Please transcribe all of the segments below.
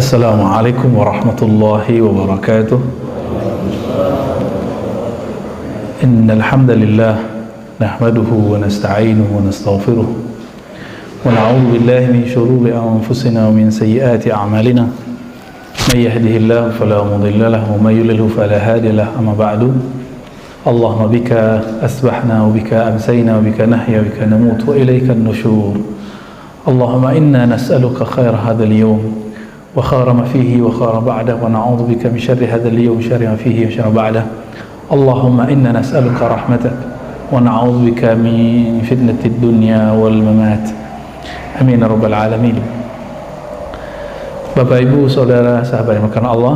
Assalamualaikum warahmatullahi wabarakatuh. Innal hamdalillah nahmaduhu wa nasta'inuhu wa nastaghfiruh wa na'udzu billahi min shururi anfusina wa min sayyiati a'malina. May yahdihillahu fala mudilla lahu wa may yudlil fala hadiya lahu. Amma ba'du. Allahumma bika asbahna wa bika amsayna wa bika nahya wa bika namut wa ilayka an-nushur. Allahumma inna nas'aluka khaira hadzal yawm وخير ما فيه وخير بعده ونعوذ بك من شر هذا اليوم شر ما فيه وشر بعده. اللهم إنا نسألك رحمتك ونعوذ بك من فتنة الدنيا والممات. Amin ya rabbal alamin. Bapak Ibu Saudara sahabat yang dimuliakan Allah,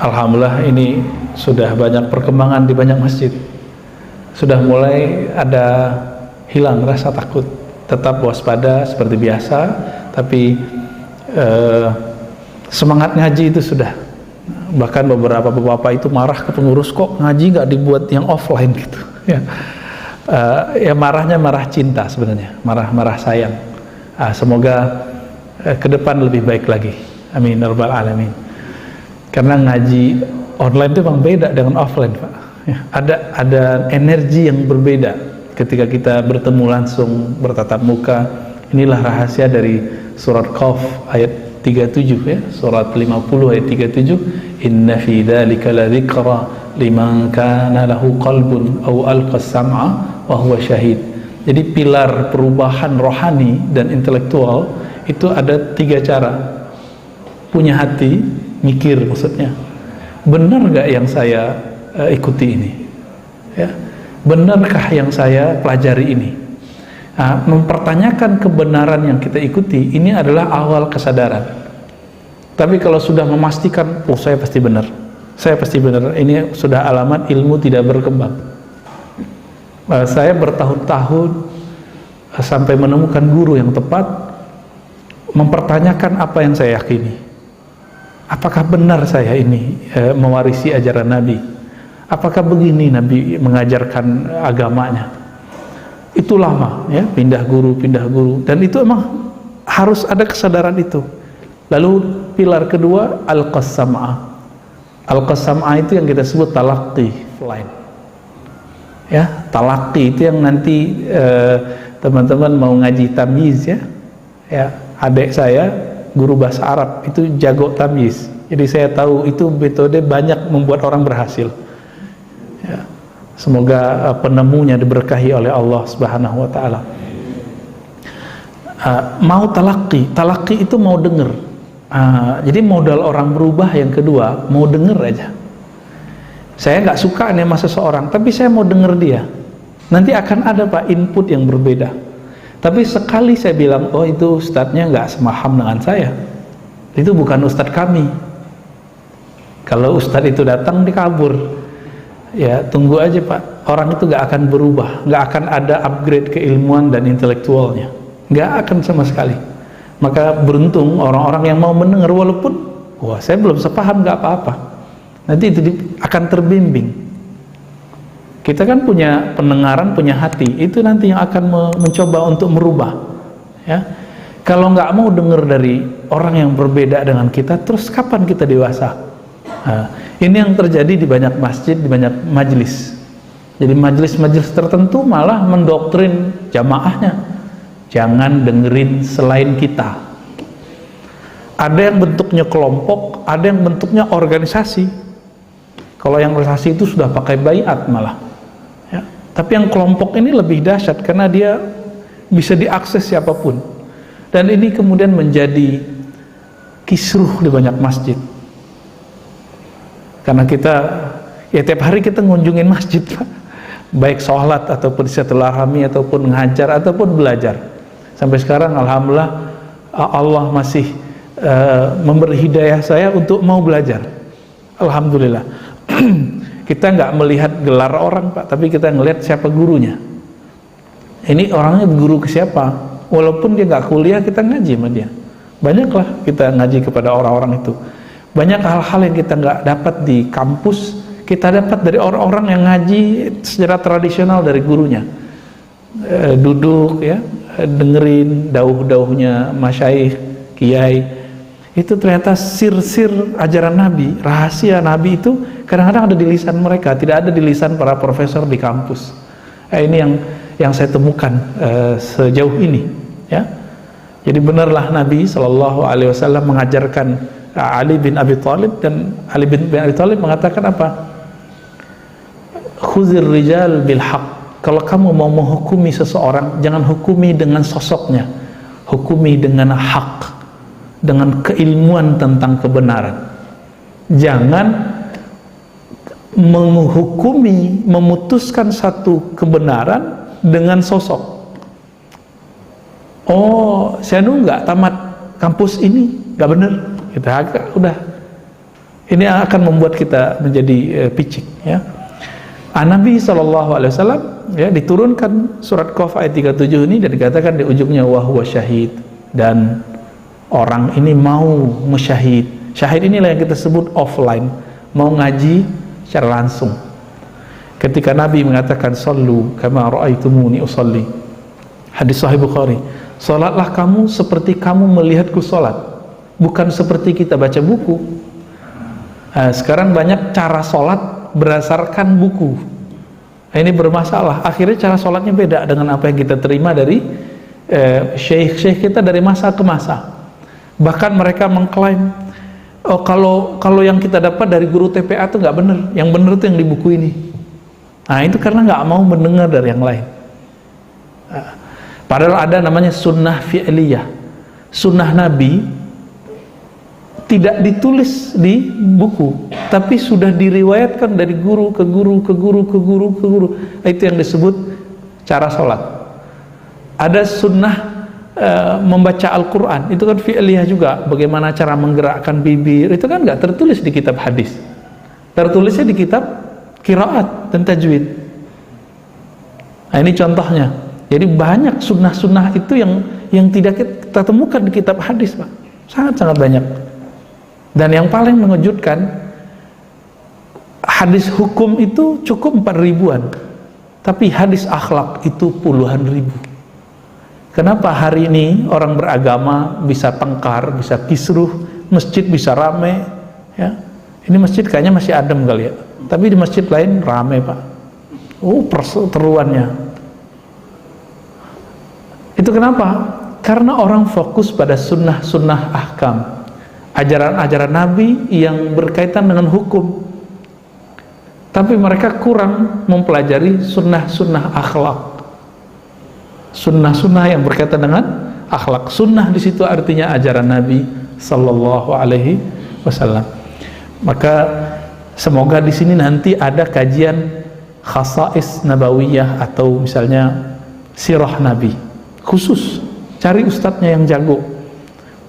alhamdulillah ini sudah banyak perkembangan di banyak masjid. Sudah mulai ada hilang rasa takut. Tetap waspada seperti biasa, tapi semangat ngaji itu sudah. Bahkan beberapa bapak itu marah ke pengurus, kok ngaji nggak dibuat yang offline gitu ya. Ya marahnya marah cinta sebenarnya, marah sayang. Semoga ke depan lebih baik lagi, amin ya rabbal alamin. Karena ngaji online itu memang beda dengan offline, Pak ya, ada energi yang berbeda ketika kita bertemu langsung, bertatap muka. Inilah rahasia dari surat Qaf ayat 37 ya, surat 50 ayat 37, inna fi dzalika ladzikra liman kana lahu qalbun aw alqa sam'a wa huwa syahid. Jadi pilar perubahan rohani dan intelektual itu ada 3 cara. Punya hati, mikir maksudnya, benar gak yang saya ikuti ini ya? Benarkah yang saya pelajari ini? Mempertanyakan kebenaran yang kita ikuti ini adalah awal kesadaran. Tapi kalau sudah memastikan, oh saya pasti benar, ini sudah alamat ilmu tidak berkembang. Saya bertahun-tahun sampai menemukan guru yang tepat, mempertanyakan apa yang saya yakini. Apakah benar saya ini mewarisi ajaran Nabi? Apakah begini Nabi mengajarkan agamanya? Itu lama ya, pindah guru, dan itu emang harus ada kesadaran itu. Lalu pilar kedua al-qasam'ah. Al-qasam'ah itu yang kita sebut talaqi offline ya. Talaqi itu yang nanti teman-teman mau ngaji tamyiz ya, adik saya guru bahasa Arab itu jago tamyiz, jadi saya tahu itu metode banyak membuat orang berhasil ya. Semoga penemunya diberkahi oleh Allah Subhanahu wa taala. Mau talaqi itu mau denger. Jadi modal orang berubah yang kedua, mau denger aja. Saya nggak suka nih sama seseorang, tapi saya mau denger dia. Nanti akan ada Pak input yang berbeda. Tapi sekali saya bilang, oh itu ustadznya nggak semaham dengan saya, itu bukan ustadz kami. Kalau ustadz itu datang dikabur. Ya tunggu aja Pak, orang itu gak akan berubah, gak akan ada upgrade keilmuan dan intelektualnya, gak akan sama sekali. Maka beruntung orang-orang yang mau mendengar, walaupun wah saya belum sepaham, gak apa-apa, nanti itu akan terbimbing. Kita kan punya pendengaran, punya hati, itu nanti yang akan mencoba untuk merubah ya. Kalau gak mau dengar dari orang yang berbeda dengan kita, terus kapan kita dewasa? Ini yang terjadi di banyak masjid, di banyak majelis. Jadi majelis-majelis tertentu malah mendoktrin jamaahnya, jangan dengerin selain kita. Ada yang bentuknya kelompok, ada yang bentuknya organisasi. Kalau yang organisasi itu sudah pakai baiat malah ya. Tapi yang kelompok ini lebih dahsyat karena dia bisa diakses siapapun. Dan ini kemudian menjadi kisruh di banyak masjid. Karena kita ya tiap hari kita ngunjungin masjid Pak, baik sholat ataupun silaturahmi ataupun ngajar ataupun belajar. Sampai sekarang alhamdulillah Allah masih memberi hidayah saya untuk mau belajar, alhamdulillah. Kita nggak melihat gelar orang Pak, tapi kita ngelihat siapa gurunya. Ini orangnya guru ke siapa, walaupun dia nggak kuliah kita ngaji sama dia. Banyaklah kita ngaji kepada orang-orang itu. Banyak hal-hal yang kita nggak dapat di kampus, kita dapat dari orang-orang yang ngaji secara tradisional dari gurunya. Duduk ya, dengerin dauh-dauhnya masyaikh, kiai, Itu ternyata sir-sir ajaran Nabi, rahasia Nabi itu kadang-kadang ada di lisan mereka, tidak ada di lisan para profesor di kampus. Ini yang saya temukan sejauh ini, ya. Jadi benarlah Nabi SAW mengajarkan Ali bin Abi Thalib, dan Ali bin Abi Thalib mengatakan apa? Khuzir rijal bil haq. Kalau kamu mau menghukumi seseorang, jangan hukumi dengan sosoknya, hukumi dengan hak, dengan keilmuan tentang kebenaran. Jangan menghukumi, memutuskan satu kebenaran dengan sosok. Oh, saya nggak tamat kampus ini, nggak benar. Kita agak udah. Ini akan membuat kita menjadi picik, ya. Nabi SAW, ya, diturunkan surat Qaf ayat 37 ini, dan dikatakan di ujungnya wa huwa syahid, dan orang ini mau musyahid. Syahid inilah yang kita sebut offline, mau ngaji secara langsung. Ketika Nabi mengatakan sallu kama ra'aitumuni usalli, hadis sahih Bukhari, salatlah kamu seperti kamu melihatku salat, bukan seperti kita baca buku. Sekarang banyak cara salat berdasarkan buku. Ini bermasalah. Akhirnya cara salatnya beda dengan apa yang kita terima dari syekh-syekh kita dari masa ke masa. Bahkan mereka mengklaim, oh kalau yang kita dapat dari guru TPA itu nggak benar, yang benar itu yang di buku ini. Nah, itu karena nggak mau mendengar dari yang lain. Padahal ada namanya sunnah fi'liyah, sunnah Nabi tidak ditulis di buku, tapi sudah diriwayatkan dari guru ke guru ke guru ke guru ke guru. Itu yang disebut cara sholat. Ada sunnah membaca Al-Quran, itu kan fi'liyah juga. Bagaimana cara menggerakkan bibir, itu kan nggak tertulis di kitab hadis, tertulisnya di kitab qiraat dan tajwid. Nah, ini contohnya. Jadi banyak sunnah-sunnah itu yang tidak kita temukan di kitab hadis, Pak. Sangat-sangat banyak. Dan yang paling mengejutkan, hadis hukum itu cukup 4.000-an, tapi hadis akhlak itu puluhan ribu. Kenapa hari ini orang beragama bisa tengkar, bisa kisruh, masjid bisa rame, ya? Ini masjid kayaknya masih adem kali ya, tapi di masjid lain rame, Pak. Perseteruannya. Itu kenapa? Karena orang fokus pada sunnah-sunnah ahkam, ajaran-ajaran Nabi yang berkaitan dengan hukum, tapi mereka kurang mempelajari sunnah-sunnah akhlak, sunnah-sunnah yang berkaitan dengan akhlak. Sunnah di situ artinya ajaran Nabi Sallallahu Alaihi Wasallam. Maka semoga di sini nanti ada kajian khasais nabawiyah, atau misalnya sirah Nabi khusus, cari ustadznya yang jago.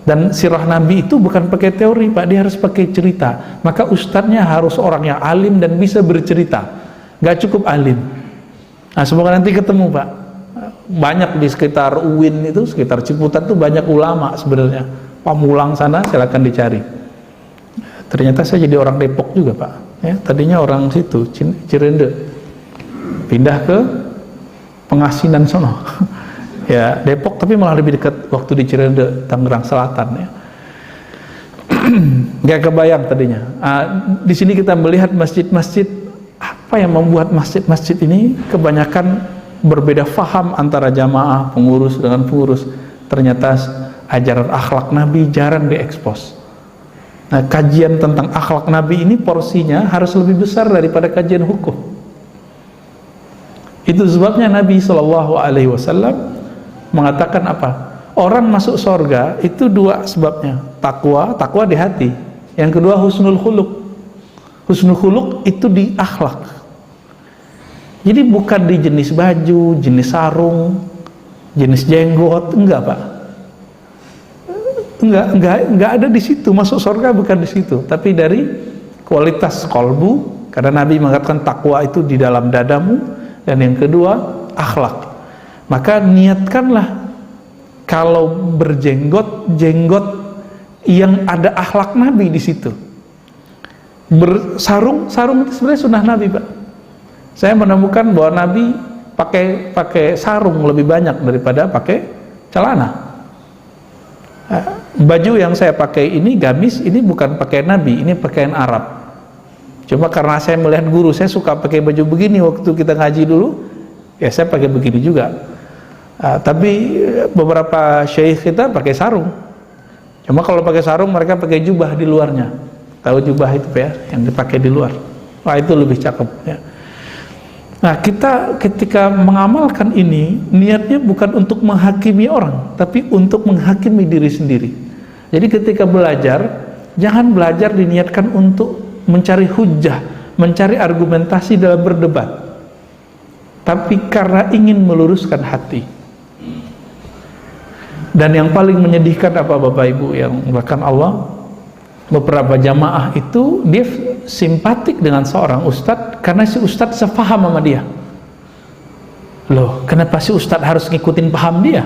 Dan sirah Nabi itu bukan pakai teori, Pak, dia harus pakai cerita. Maka ustadznya harus orang yang alim dan bisa bercerita, gak cukup alim. Nah, semoga nanti ketemu, Pak. Banyak di sekitar UIN itu, sekitar Ciputat itu banyak ulama sebenarnya. Pamulang sana silakan dicari. Ternyata saya jadi orang Depok juga, Pak. Ya, tadinya orang situ, Cirende, pindah ke Pengasinan sono. Ya, Depok, tapi malah lebih dekat waktu di Cirende, Tangerang Selatan, ya. Gak kebayang tadinya. Di sini kita melihat masjid-masjid, apa yang membuat masjid-masjid ini kebanyakan berbeda faham antara jamaah, pengurus dengan pengurus. Ternyata ajaran akhlak Nabi jarang diekspos. Nah, kajian tentang akhlak Nabi ini porsinya harus lebih besar daripada kajian hukum. Itu sebabnya Nabi SAW mengatakan apa? Orang masuk surga itu dua sebabnya. Takwa di hati. Yang kedua husnul khuluq. Husnul khuluq itu di akhlak. Jadi bukan di jenis baju, jenis sarung, jenis jenggot, enggak, Pak. Enggak ada di situ. Masuk surga bukan di situ, tapi dari kualitas kolbu. Karena Nabi mengatakan takwa itu di dalam dadamu, dan yang kedua akhlak. Maka niatkanlah kalau berjenggot, jenggot yang ada akhlak Nabi di situ. Bersarung itu sebenarnya sunnah Nabi, Pak. Saya menemukan bahwa Nabi pakai sarung lebih banyak daripada pakai celana. Baju yang saya pakai ini, gamis, ini bukan pakaian Nabi, ini pakaian Arab. Cuma karena saya melihat guru saya suka pakai baju begini waktu kita ngaji dulu, ya saya pakai begini juga. Tapi beberapa syekh kita pakai sarung. Cuma kalau pakai sarung mereka pakai jubah di luarnya. Tahu jubah itu ya, yang dipakai di luar. Wah, itu lebih cakep ya. Nah, kita ketika mengamalkan ini, niatnya bukan untuk menghakimi orang, tapi untuk menghakimi diri sendiri. Jadi ketika belajar, jangan belajar diniatkan untuk mencari hujah, mencari argumentasi dalam berdebat, tapi karena ingin meluruskan hati. Dan yang paling menyedihkan apa Bapak Ibu yang bahkan Allah, beberapa jamaah itu dia simpatik dengan seorang ustadz karena si ustadz sepaham sama dia. Loh, kenapa si ustadz harus ngikutin paham dia?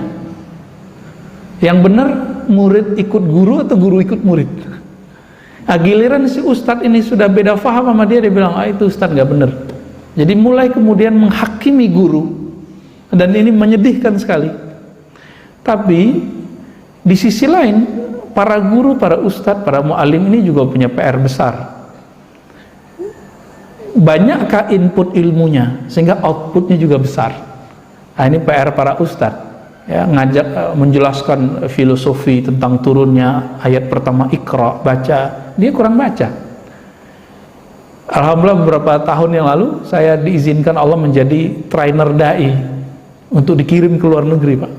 Yang benar murid ikut guru atau guru ikut murid? Giliran si ustadz ini sudah beda paham sama dia, dia bilang, itu ustadz gak benar. Jadi mulai kemudian menghakimi guru, dan ini menyedihkan sekali. Tapi di sisi lain, para guru, para ustadz, para mu'alim ini juga punya PR besar. Banyakkah input ilmunya sehingga outputnya juga besar? Nah, ini PR para ustadz, ya, ngajak menjelaskan filosofi tentang turunnya ayat pertama Iqra, baca, dia kurang baca. Alhamdulillah beberapa tahun yang lalu saya diizinkan Allah menjadi trainer dai untuk dikirim ke luar negeri, Pak,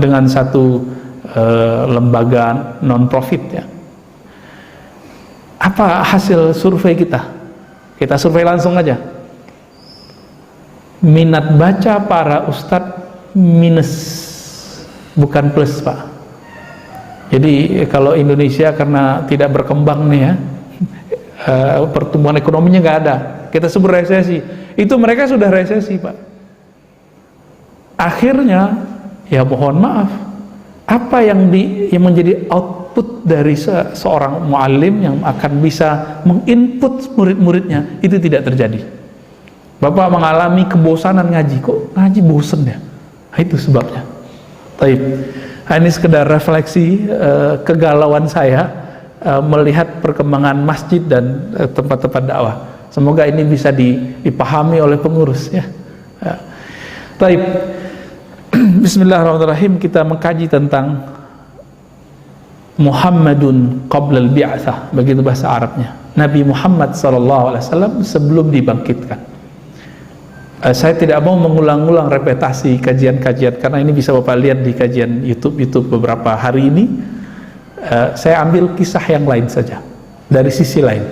dengan satu lembaga non-profit ya. Apa hasil survei kita? Kita survei langsung aja. Minat baca para ustadz minus, bukan plus, Pak. Jadi kalau Indonesia karena tidak berkembang nih ya, pertumbuhan ekonominya nggak ada, kita sebut resesi. Itu mereka sudah resesi, Pak. Akhirnya ya mohon maaf, apa yang menjadi output dari seorang muallim yang akan bisa menginput murid-muridnya itu tidak terjadi. Bapak mengalami kebosanan ngaji, kok ngaji bosen ya? Nah, itu sebabnya. Taib. Nah, ini sekedar refleksi kegalauan saya melihat perkembangan masjid dan tempat-tempat dakwah. Semoga ini bisa dipahami oleh pengurus ya. Taib. Bismillahirrahmanirrahim, kita mengkaji tentang Muhammadun qablal bi'atsah, begitu bahasa Arabnya. Nabi Muhammad SAW sebelum dibangkitkan. Saya tidak mau mengulang-ulang repetasi kajian-kajian karena ini bisa Bapak lihat di kajian YouTube beberapa hari ini. Saya ambil kisah yang lain saja dari sisi lain.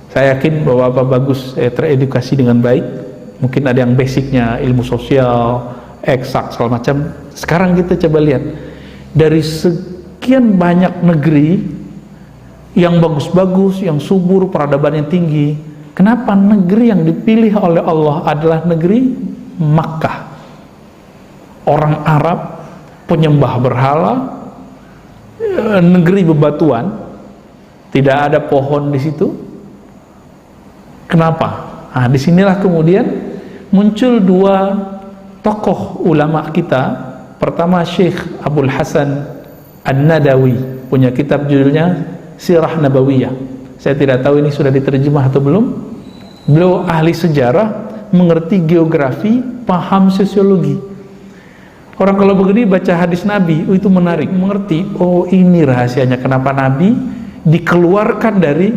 Saya yakin bahwa Bapak bagus teredukasi dengan baik. Mungkin ada yang basicnya ilmu sosial, eksak, segala macam. Sekarang kita coba lihat dari sekian banyak negeri yang bagus-bagus, yang subur, peradaban yang tinggi, kenapa negeri yang dipilih oleh Allah adalah negeri Makkah? Orang Arab, penyembah berhala, negeri bebatuan, tidak ada pohon di situ. Kenapa? Nah, disinilah kemudian muncul dua tokoh ulama kita. Pertama Syekh Abdul Hasan An-Nadawi, punya kitab judulnya Sirah Nabawiyah. Saya tidak tahu ini sudah diterjemah atau belum. Beliau ahli sejarah, mengerti geografi, paham sosiologi. Orang kalau begini baca hadis Nabi, itu menarik, mengerti, oh ini rahasianya kenapa Nabi dikeluarkan dari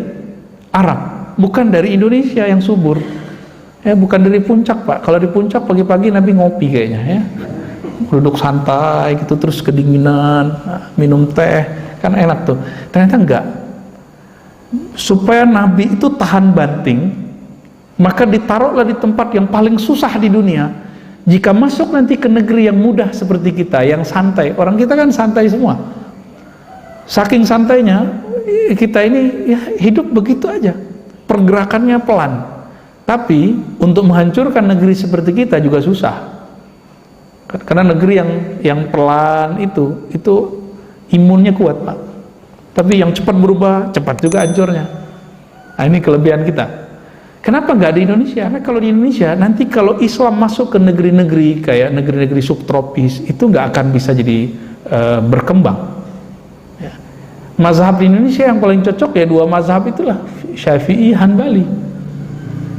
Arab, bukan dari Indonesia yang subur. Bukan dari puncak, Pak. Kalau di puncak pagi-pagi Nabi ngopi kayaknya ya. Duduk santai gitu, terus kedinginan, minum teh, kan enak tuh. Ternyata enggak. Supaya Nabi itu tahan banting, maka ditaruhlah di tempat yang paling susah di dunia. Jika masuk nanti ke negeri yang mudah seperti kita, yang santai. Orang kita kan santai semua. Saking santainya, kita ini ya hidup begitu aja. Pergerakannya pelan. Tapi untuk menghancurkan negeri seperti kita juga susah. Karena negeri yang pelan itu imunnya kuat, Pak. Tapi yang cepat berubah, cepat juga hancurnya. Nah, ini kelebihan kita. Kenapa nggak di Indonesia? Karena kalau di Indonesia, nanti kalau Islam masuk ke negeri-negeri kayak negeri-negeri subtropis, itu nggak akan bisa jadi berkembang. Mazhab di Indonesia yang paling cocok ya dua mazhab itulah, Syafi'i, Hanbali.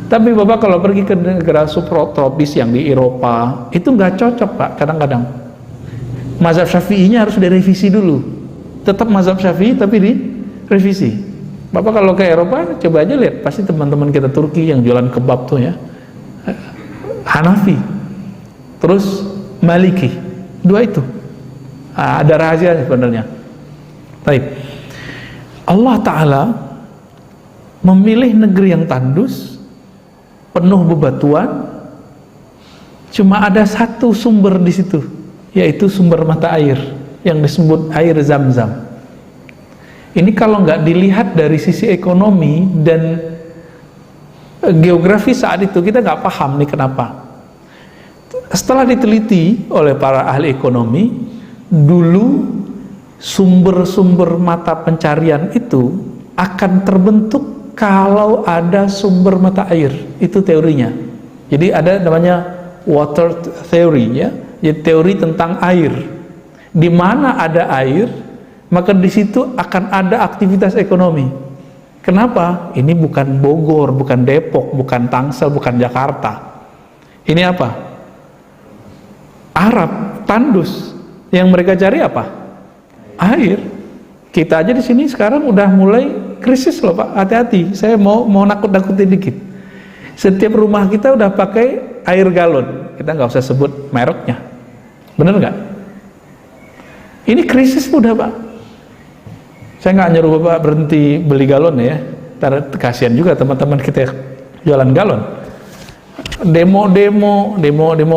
Tapi Bapak kalau pergi ke negara subtropis yang di Eropa, itu nggak cocok Pak, kadang-kadang. Mazhab Syafi'inya harus direvisi dulu. Tetap mazhab Syafi'i tapi direvisi. Bapak kalau ke Eropa, coba aja lihat, pasti teman-teman kita Turki yang jualan kebab tuh ya, Hanafi, terus Maliki, dua itu. Ada rahasia sebenarnya. Baik. Allah Ta'ala memilih negeri yang tandus, penuh bebatuan, cuma ada satu sumber di situ, yaitu sumber mata air yang disebut air Zam-Zam. Ini kalau nggak dilihat dari sisi ekonomi dan geografi saat itu, kita nggak paham nih kenapa. Setelah diteliti oleh para ahli ekonomi, dulu sumber-sumber mata pencarian itu akan terbentuk kalau ada sumber mata air. Itu teorinya. Jadi ada namanya water theory ya, jadi teori tentang air. Di mana ada air, maka di situ akan ada aktivitas ekonomi. Kenapa? Ini bukan Bogor, bukan Depok, bukan Tangsel, bukan Jakarta. Ini apa? Arab, tandus. Yang mereka cari apa? Air. Kita aja di sini sekarang udah mulai krisis loh Pak. Hati-hati. Saya mau nakut-nakutin dikit. Setiap rumah kita udah pakai air galon. Kita nggak usah sebut mereknya. Bener nggak? Ini krisis udah Pak. Saya nggak nyuruh Bapak berhenti beli galon ya. Ntar kasihan juga teman-teman kita jualan galon. Demo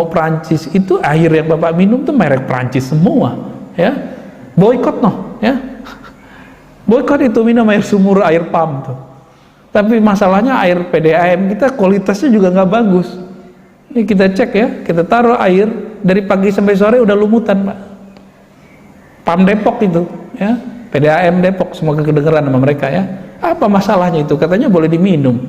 Prancis itu air yang Bapak minum tuh merek Prancis semua ya. Boykot noh ya. Boykot itu minum air sumur, air pam tuh. Tapi masalahnya air PDAM kita kualitasnya juga nggak bagus. Ini kita cek ya, kita taruh air dari pagi sampai sore udah lumutan Pak. Pam Depok itu ya, PDAM Depok, semoga kedengeran sama mereka ya. Apa masalahnya itu? Katanya boleh diminum.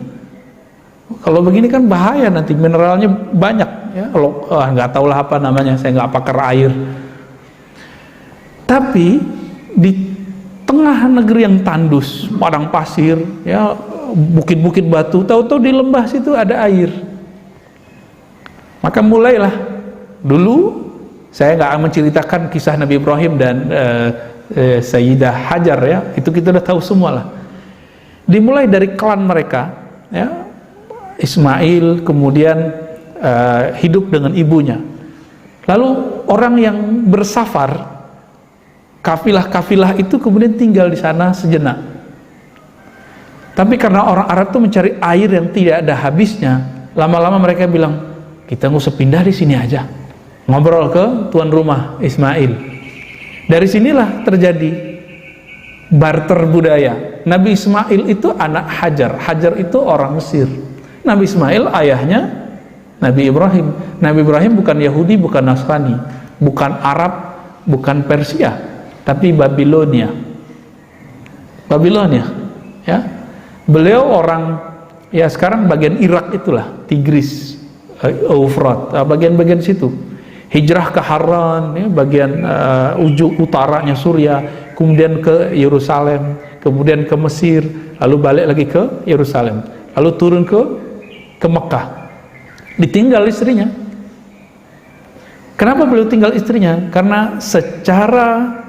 Kalau begini kan bahaya, nanti mineralnya banyak ya. Kalau nggak tahu lah apa namanya, saya nggak pakar air. Tapi di tengah negeri yang tandus, padang pasir, ya bukit-bukit batu, tahu-tahu di lembah situ ada air. Maka mulailah. Dulu saya nggak menceritakan kisah Nabi Ibrahim dan Sayyidah Hajar ya, itu kita udah tahu semua lah. Dimulai dari klan mereka, ya, Ismail, kemudian hidup dengan ibunya. Lalu orang yang bersafar, kafilah-kafilah itu kemudian tinggal di sana sejenak. Tapi karena orang Arab itu mencari air yang tidak ada habisnya, lama-lama mereka bilang, kita nggak usah pindah di sini aja. Ngobrol ke tuan rumah Ismail. Dari sinilah terjadi barter budaya. Nabi Ismail itu anak Hajar. Hajar itu orang Mesir. Nabi Ismail ayahnya Nabi Ibrahim. Nabi Ibrahim bukan Yahudi, bukan Nasrani, bukan Arab, bukan Persia, tapi Babilonia. Babilonia, ya. Beliau orang ya sekarang bagian Irak itulah, Tigris, Eufrat, bagian-bagian situ. Hijrah ke Haran, ya, bagian ujung utaranya Suriah, kemudian ke Yerusalem, kemudian ke Mesir, lalu balik lagi ke Yerusalem, lalu turun ke Mekah. Ditinggal istrinya. Kenapa beliau tinggal istrinya? Karena secara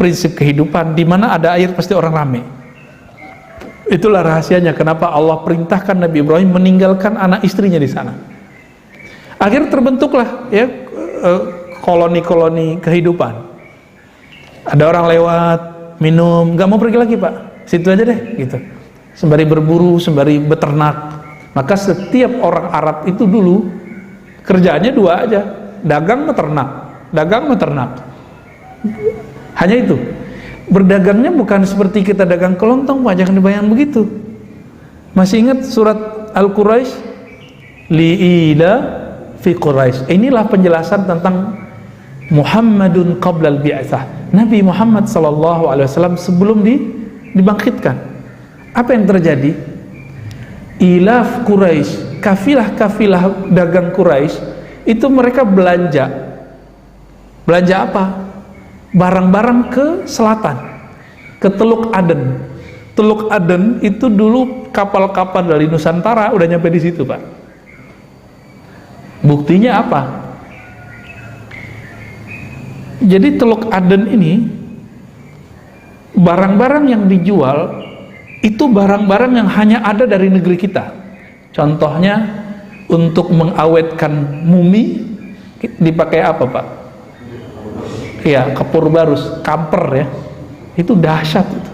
prinsip kehidupan, di mana ada air pasti orang ramai. Itulah rahasianya kenapa Allah perintahkan Nabi Ibrahim meninggalkan anak istrinya di sana. Akhirnya terbentuklah ya koloni-koloni kehidupan. Ada orang lewat minum, nggak mau pergi lagi Pak, situ aja deh gitu. Sembari berburu, sembari beternak. Maka setiap orang Arab itu dulu kerjaannya dua aja, dagang beternak, dagang beternak. Hanya itu. Berdagangnya bukan seperti kita dagang kelontong Pak, jangan dibayangkan begitu. Masih ingat surat Al-Quraisy? Li'ila fi Quraisy. Inilah penjelasan tentang Muhammadun qablal bi'atsah. Nabi Muhammad SAW sebelum dibangkitkan. Apa yang terjadi? Ilaf Quraisy, kafilah-kafilah dagang Quraisy itu mereka belanja. Belanja apa? Barang-barang ke selatan. ke Teluk Aden. Teluk Aden itu dulu kapal-kapal dari Nusantara udah nyampe di situ, Pak. Buktinya apa? Jadi Teluk Aden ini barang-barang yang dijual itu barang-barang yang hanya ada dari negeri kita. Contohnya untuk mengawetkan mumi dipakai apa, Pak? Ya, kapur barus, kamper ya. Itu dahsyat itu.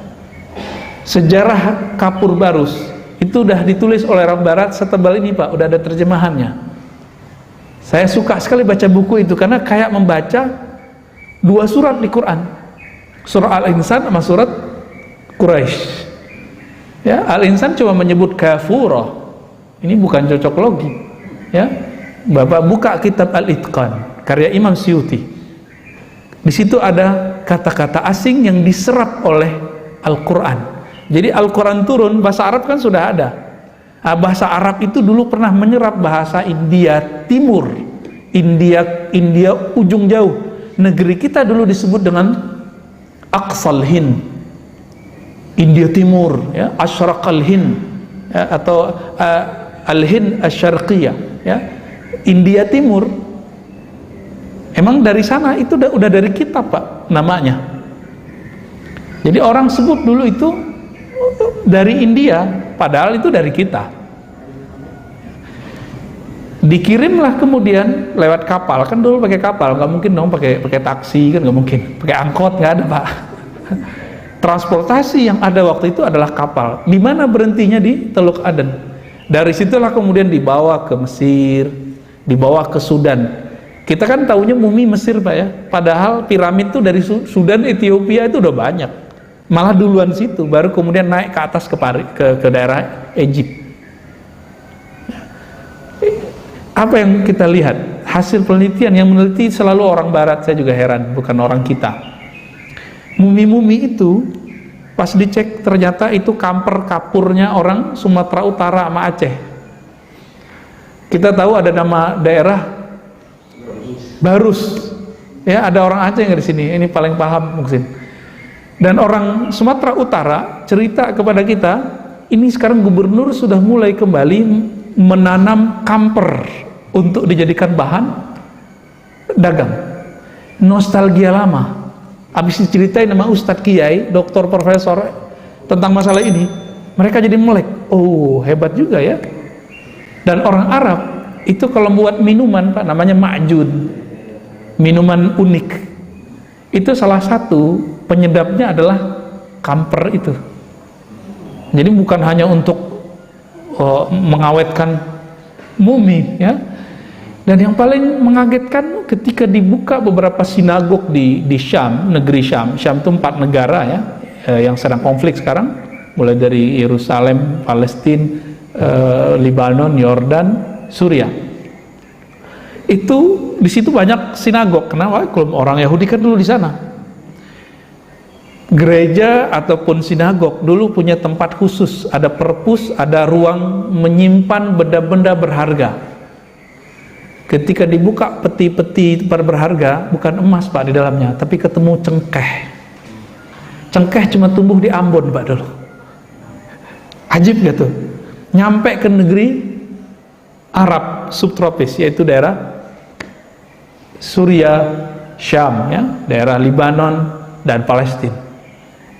Sejarah kapur barus itu udah ditulis oleh orang barat setebal ini, Pak, udah ada terjemahannya. Saya suka sekali baca buku itu karena kayak membaca dua surat di Quran. Surah Al-Insan sama surat Quraisy. Ya, Al-Insan cuma menyebut kafurah. Ini bukan cocok logi. Ya. Bapak buka kitab Al-Itqan karya Imam Suyuti. Di situ ada kata-kata asing yang diserap oleh Al-Qur'an. Jadi Al-Quran turun, bahasa Arab kan sudah ada. Nah, bahasa Arab itu dulu pernah menyerap bahasa India Timur, India ujung jauh. Negeri kita dulu disebut dengan Aqsal Hind, India Timur, ya, Ashraqal Hind, ya, atau Al-Hind Asy-Syarqiyah, ya, India Timur. Emang dari sana itu udah dari kitab, Pak, namanya. Jadi orang sebut dulu itu dari India, padahal itu dari kita. Dikirimlah kemudian lewat kapal, kan dulu pakai kapal, nggak mungkin dong pakai taksi, kan nggak mungkin, pakai angkot nggak ada, Pak. Transportasi yang ada waktu itu adalah kapal. Di mana berhentinya? Di Teluk Aden. Dari situlah kemudian dibawa ke Mesir, dibawa ke Sudan. Kita kan taunya mumi Mesir, Pak, ya. Padahal piramid itu dari Sudan, Ethiopia itu udah banyak. Malah duluan situ, baru kemudian naik ke atas ke daerah Egypt. Apa yang kita lihat? Hasil penelitian, yang meneliti selalu orang barat, saya juga heran, bukan orang kita. Mumi-mumi itu pas dicek ternyata itu kamper kapurnya orang Sumatera Utara sama Aceh. Kita tahu ada nama daerah Barus. Ya, ada orang Aceh yang di sini, ini paling paham mungkin. Dan orang Sumatera Utara cerita kepada kita, ini sekarang gubernur sudah mulai kembali menanam kamper untuk dijadikan bahan dagang. Nostalgia lama. Habis diceritain sama Ustadz Kiai, doktor profesor tentang masalah ini, mereka jadi melek. Oh, hebat juga ya. Dan orang Arab itu kalau buat minuman, Pak, namanya ma'jun, minuman unik. Itu salah satu penyedapnya adalah kamper itu. Jadi bukan hanya untuk mengawetkan mumi, ya. Dan yang paling mengagetkan ketika dibuka beberapa sinagog di Syam, negeri Syam. Syam itu 4 negara ya, yang sedang konflik sekarang, mulai dari Yerusalem, Palestina, Lebanon, Yordan, Suriah. Itu di situ banyak sinagog. Kenapa? Kalau orang Yahudi kan dulu di sana. Gereja ataupun sinagog dulu punya tempat khusus, ada perpus, ada ruang menyimpan benda-benda berharga. Ketika dibuka peti-peti berharga, bukan emas, Pak, di dalamnya, tapi ketemu cengkeh. Cengkeh cuma tumbuh di Ambon, Pak, dulu. Ajib gak tuh? Nyampe ke negeri Arab subtropis, yaitu daerah Suriah, Syam, ya, daerah Lebanon dan Palestina.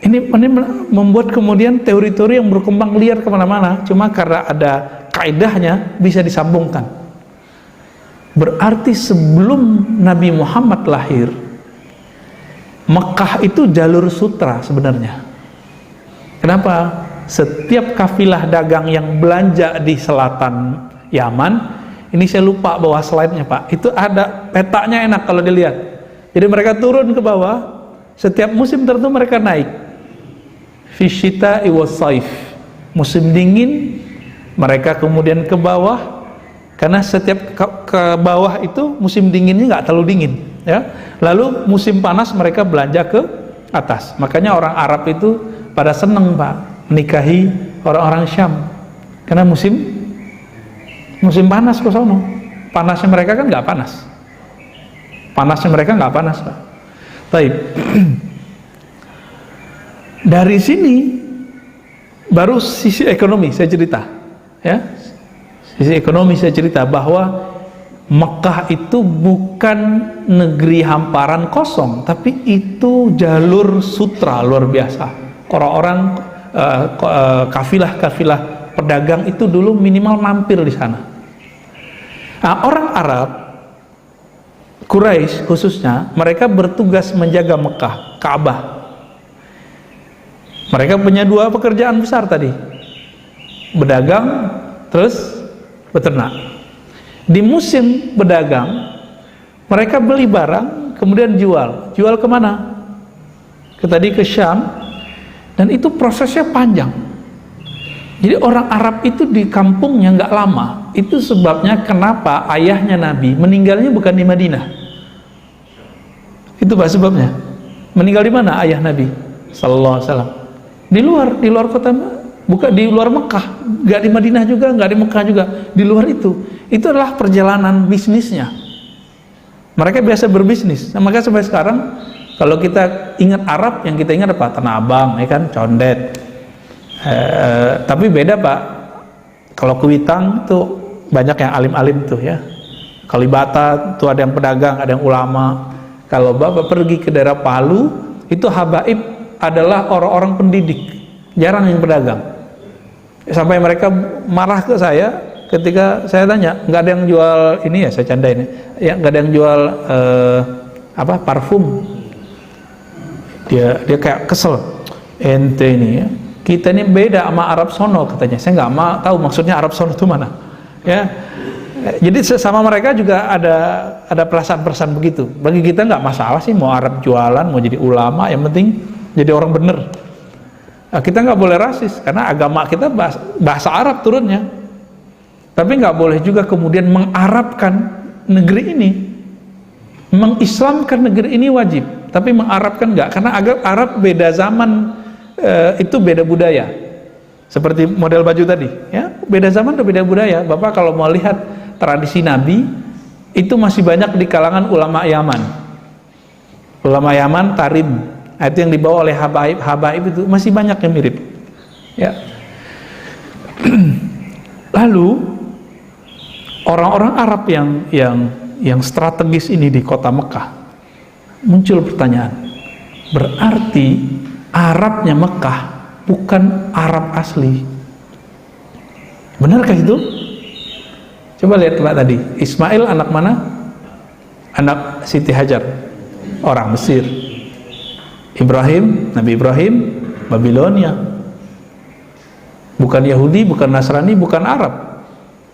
Ini membuat kemudian teori-teori yang berkembang liar kemana-mana, cuma karena ada kaidahnya bisa disambungkan. Berarti sebelum Nabi Muhammad lahir, Mekah itu jalur sutra sebenarnya. Kenapa? Setiap kafilah dagang yang belanja di selatan Yaman, ini saya lupa bawa slide-nya, Pak, itu ada petanya, enak kalau dilihat. Jadi mereka turun ke bawah, setiap musim tertentu mereka naik. Fisyita iwasaif, musim dingin mereka kemudian ke bawah, karena setiap ke bawah itu musim dinginnya nggak terlalu dingin, ya. Lalu musim panas mereka belanja ke atas. Makanya orang Arab itu pada seneng, Pak, menikahi orang-orang Syam, karena musim panas ke sono. Panasnya mereka kan nggak panas. Panasnya mereka nggak panas, Pak. Baik. Dari sini baru sisi ekonomi saya cerita, ya. Sisi ekonomi saya cerita bahwa Mekah itu bukan negeri hamparan kosong, tapi itu jalur sutra luar biasa. Orang-orang kafilah-kafilah pedagang itu dulu minimal mampir di sana. Nah, orang Arab, Quraisy khususnya, mereka bertugas menjaga Mekah, Ka'bah. Mereka punya dua pekerjaan besar tadi, berdagang terus beternak. Di musim berdagang mereka beli barang kemudian jual kemana? Tadi ke Syam, dan itu prosesnya panjang. Jadi orang Arab itu di kampungnya nggak lama. Itu sebabnya kenapa ayahnya Nabi meninggalnya bukan di Madinah. Itu Pak sebabnya. Meninggal di mana ayah Nabi sallallahu alaihi wasallam? Di luar kota, bukan di luar Mekah, nggak di Madinah juga, nggak di Mekah juga, di luar itu adalah perjalanan bisnisnya. Mereka biasa berbisnis. Nah, maka sampai sekarang kalau kita ingat Arab, yang kita ingat apa? Tanah Abang, ya kan, Condet. Tapi beda Pak. Kalau Kuitang tuh banyak yang alim-alim tuh ya. Kalibata tuh ada yang pedagang, ada yang ulama. Kalau Bapak pergi ke daerah Palu, itu habaib adalah orang-orang pendidik, jarang yang pedagang. Sampai mereka marah ke saya ketika saya tanya, nggak ada yang jual ini ya, saya candain ya, nggak ada yang jual parfum. Dia kayak kesel, ente ini ya, kita ini beda sama Arab sono katanya. Saya nggak tahu maksudnya Arab sono itu mana ya. Jadi sama mereka juga ada perasaan-perasaan begitu. Bagi kita nggak masalah sih mau Arab jualan, mau jadi ulama, yang penting jadi orang bener. Nah, kita nggak boleh rasis karena agama kita bahasa Arab turunnya. Tapi nggak boleh juga kemudian mengarabkan negeri ini, mengislamkan negeri ini wajib. Tapi mengarabkan nggak, karena agar Arab beda zaman, itu beda budaya. Seperti model baju tadi, ya beda zaman dan beda budaya. Bapak kalau mau lihat tradisi Nabi, itu masih banyak di kalangan ulama Yaman. Ulama Yaman, Tarim. Itu yang dibawa oleh habaib itu masih banyak yang mirip ya. Lalu orang-orang Arab yang strategis ini di kota Mekah, muncul pertanyaan, berarti Arabnya Mekah bukan Arab asli, benarkah itu? Coba lihat Pak tadi, Ismail anak mana? Anak Siti Hajar, orang Mesir. Ibrahim, Nabi Ibrahim, Babilonia. Bukan Yahudi, bukan Nasrani, bukan Arab.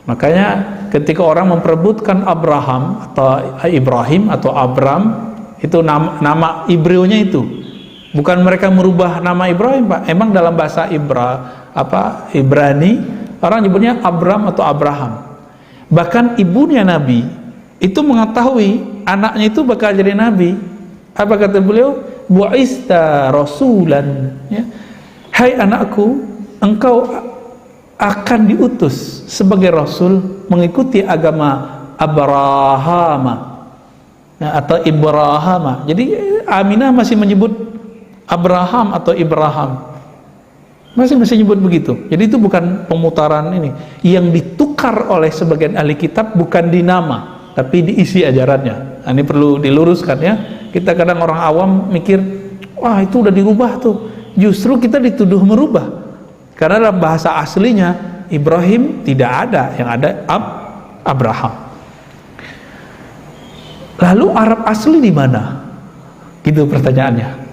Makanya ketika orang memperebutkan Abraham atau Ibrahim atau Abram, itu nama Ibreunya itu. Bukan mereka merubah nama Ibrahim, Pak. Emang dalam bahasa Ibrani, orang nyebutnya Abram atau Abraham. Bahkan ibunya Nabi itu mengetahui anaknya itu bakal jadi nabi. Apa kata beliau? Bu'ista rasulan ya. Hai anakku, engkau akan diutus sebagai rasul mengikuti agama Abrahama ya, atau Ibrahama. Jadi Aminah masih menyebut Abraham atau Ibrahim, masih nyebut begitu. Jadi itu bukan pemutaran ini. Yang ditukar oleh sebagian ahli kitab bukan di nama, tapi diisi ajarannya. Nah, ini perlu diluruskan ya. Kita kadang orang awam mikir, wah itu udah dirubah tuh. Justru kita dituduh merubah. Karena dalam bahasa aslinya Ibrahim tidak ada, yang ada Abraham. Lalu Arab asli di mana? Gitu pertanyaannya.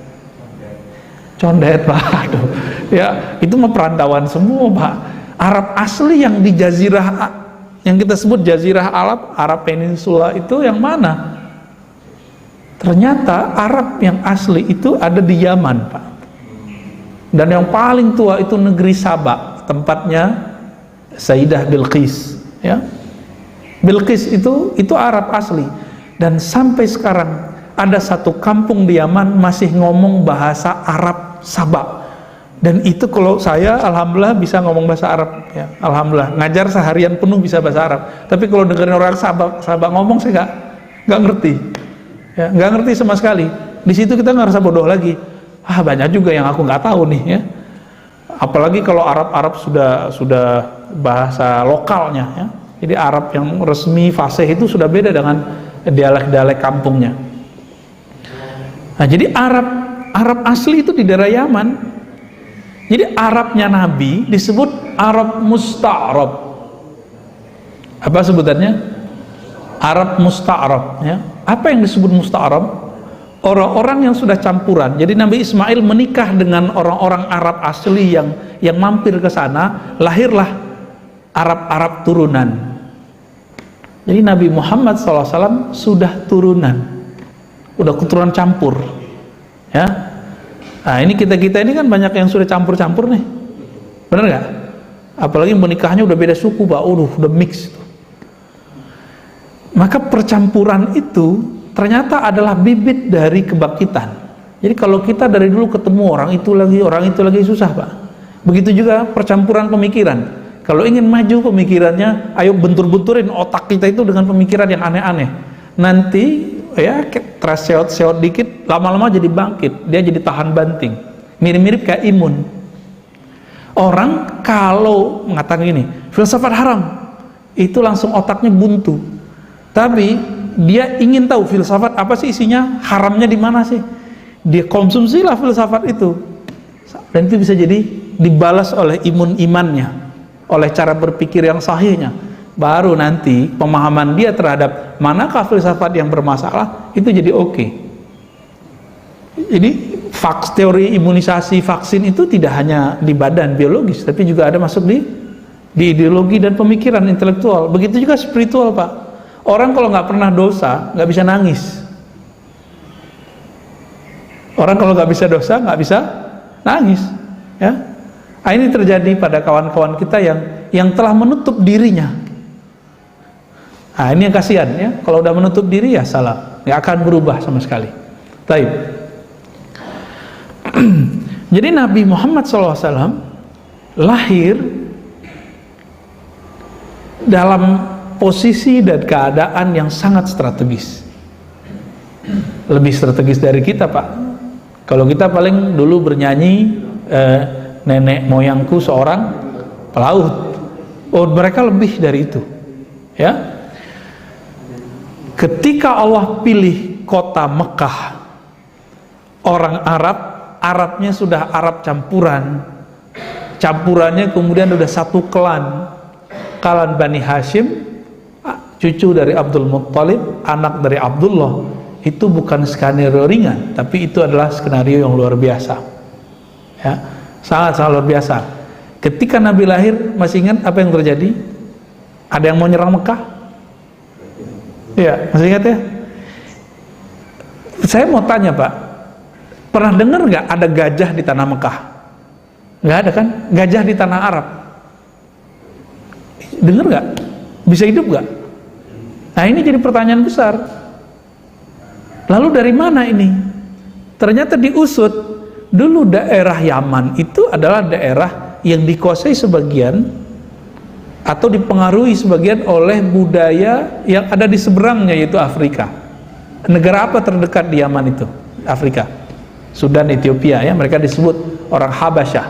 Condet Pak. Aduh. Ya, itu mah perantauan semua Pak. Arab asli yang di jazirah, yang kita sebut jazirah Arab Peninsula itu yang mana? Ternyata Arab yang asli itu ada di Yaman Pak. Dan yang paling tua itu negeri Sabah, tempatnya Sayyidah Bilqis ya. Bilqis itu Arab asli. Dan sampai sekarang ada satu kampung di Yaman masih ngomong bahasa Arab Sabah. Dan itu kalau saya alhamdulillah bisa ngomong bahasa Arab ya. Alhamdulillah, ngajar seharian penuh bisa bahasa Arab. Tapi kalau dengerin orang Sabah ngomong saya nggak ngerti. Ya, nggak ngerti sama sekali. Di situ kita ngerasa bodoh lagi. banyak juga yang aku nggak tahu nih ya. Apalagi kalau Arab sudah bahasa lokalnya ya. Jadi Arab yang resmi fasih itu sudah beda dengan dialek-dialek kampungnya. Nah, jadi Arab asli itu di daerah Yaman. Jadi Arabnya Nabi disebut Arab Musta'rab. Apa sebutannya? Arab Musta'rab ya. Apa yang disebut Musta'rab? Orang-orang yang sudah campuran. Jadi Nabi Ismail menikah dengan orang-orang Arab asli yang mampir ke sana, lahirlah Arab-Arab turunan. Jadi Nabi Muhammad SAW sudah turunan, udah keturunan campur ya. Nah ini kita ini kan banyak yang sudah campur-campur nih, bener nggak? Apalagi menikahnya udah beda suku, Pak, udah mix. Maka percampuran itu ternyata adalah bibit dari kebangkitan. Jadi kalau kita dari dulu ketemu orang itu lagi susah, Pak. Begitu juga percampuran pemikiran. Kalau ingin maju pemikirannya, ayo bentur-benturin otak kita itu dengan pemikiran yang aneh-aneh. Nanti ya terseot-seot dikit, lama-lama jadi bangkit, dia jadi tahan banting. Mirip-mirip kayak imun. Orang kalau mengatakan gini, filsafat haram, itu langsung otaknya buntu. Tapi dia ingin tahu filsafat apa sih isinya, haramnya di mana sih. Dia konsumsilah filsafat itu. Dan itu bisa jadi dibalas oleh imannya, oleh cara berpikir yang sahihnya. Baru nanti pemahaman dia terhadap manakah filsafat yang bermasalah itu jadi oke. Jadi teori imunisasi vaksin itu tidak hanya di badan biologis, tapi juga ada masuk di ideologi dan pemikiran intelektual. Begitu juga spiritual, Pak. Orang kalau nggak pernah dosa nggak bisa nangis. Orang kalau nggak bisa dosa nggak bisa nangis, ya. Nah, ini terjadi pada kawan-kawan kita yang telah menutup dirinya. Nah, ini yang kasihan ya. Kalau udah menutup diri ya salah, nggak akan berubah sama sekali. Baik. Jadi Nabi Muhammad SAW lahir dalam posisi dan keadaan yang sangat strategis. Lebih strategis dari kita, Pak. Kalau kita paling dulu bernyanyi nenek moyangku seorang pelaut. Oh, mereka lebih dari itu. Ya. Ketika Allah pilih kota Mekah, orang Arabnya sudah Arab campuran. Campurannya kemudian sudah satu klan Bani Hashim, cucu dari Abdul Muttalib, anak dari Abdullah. Itu bukan skenario ringan, tapi itu adalah skenario yang luar biasa ya, sangat luar biasa. Ketika Nabi lahir, masih ingat apa yang terjadi? Ada yang mau nyerang Mekah? Ya, masih ingat ya? Saya mau tanya, Pak, pernah dengar nggak ada gajah di tanah Mekah? Nggak ada kan? Gajah di tanah Arab? Dengar nggak? Bisa hidup nggak? Nah, ini jadi pertanyaan besar. Lalu dari mana ini? Ternyata diusut, dulu daerah Yaman itu adalah daerah yang dikuasai sebagian atau dipengaruhi sebagian oleh budaya yang ada di seberangnya, yaitu Afrika. Negara apa terdekat di Yaman itu? Afrika. Sudan, Ethiopia ya, mereka disebut orang Habasyah.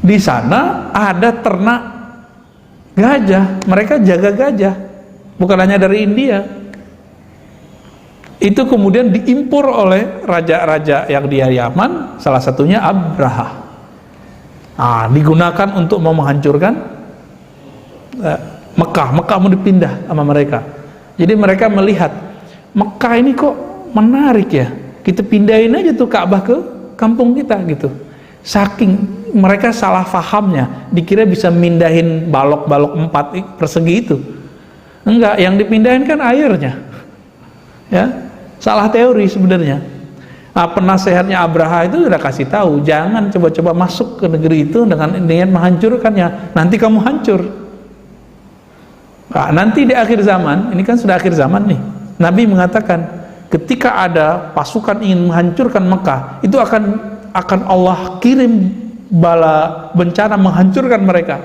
Di sana ada ternak gajah, mereka jaga gajah. Bukan hanya dari India. Itu kemudian diimpor oleh raja-raja yang di Yaman, salah satunya Abraha. Nah, digunakan untuk mau menghancurkan Mekah mau dipindah sama mereka. Jadi mereka melihat Mekah ini kok menarik ya, kita pindahin aja tuh Ka'bah ke kampung kita gitu. Saking mereka salah fahamnya, dikira bisa mindahin balok-balok 4 persegi itu. Enggak, yang dipindahin kan airnya ya. Salah teori sebenarnya. Nah, penasehatnya Abraha itu sudah kasih tahu, jangan coba-coba masuk ke negeri itu dengan menghancurkannya, nanti kamu hancur. Nah, nanti di akhir zaman, ini kan sudah akhir zaman nih, Nabi mengatakan ketika ada pasukan ingin menghancurkan Mekah, itu akan Allah kirim bala bencana menghancurkan mereka.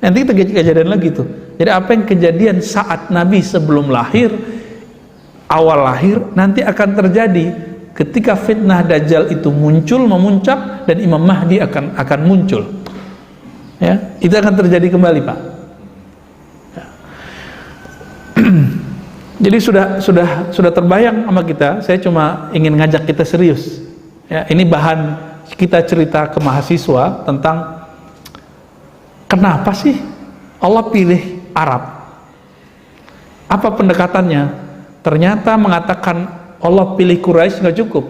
Nanti kita kejadian lagi tuh. Jadi apa yang kejadian saat Nabi sebelum lahir, awal lahir, nanti akan terjadi ketika fitnah Dajjal itu muncul, memuncak, dan Imam Mahdi akan muncul. Ya, itu akan terjadi kembali, Pak. Ya. Jadi sudah terbayang sama kita. Saya cuma ingin ngajak kita serius. Ya, ini bahan kita cerita ke mahasiswa tentang kenapa sih Allah pilih Arab. Apa pendekatannya? Ternyata mengatakan Allah pilih Quraisy nggak cukup.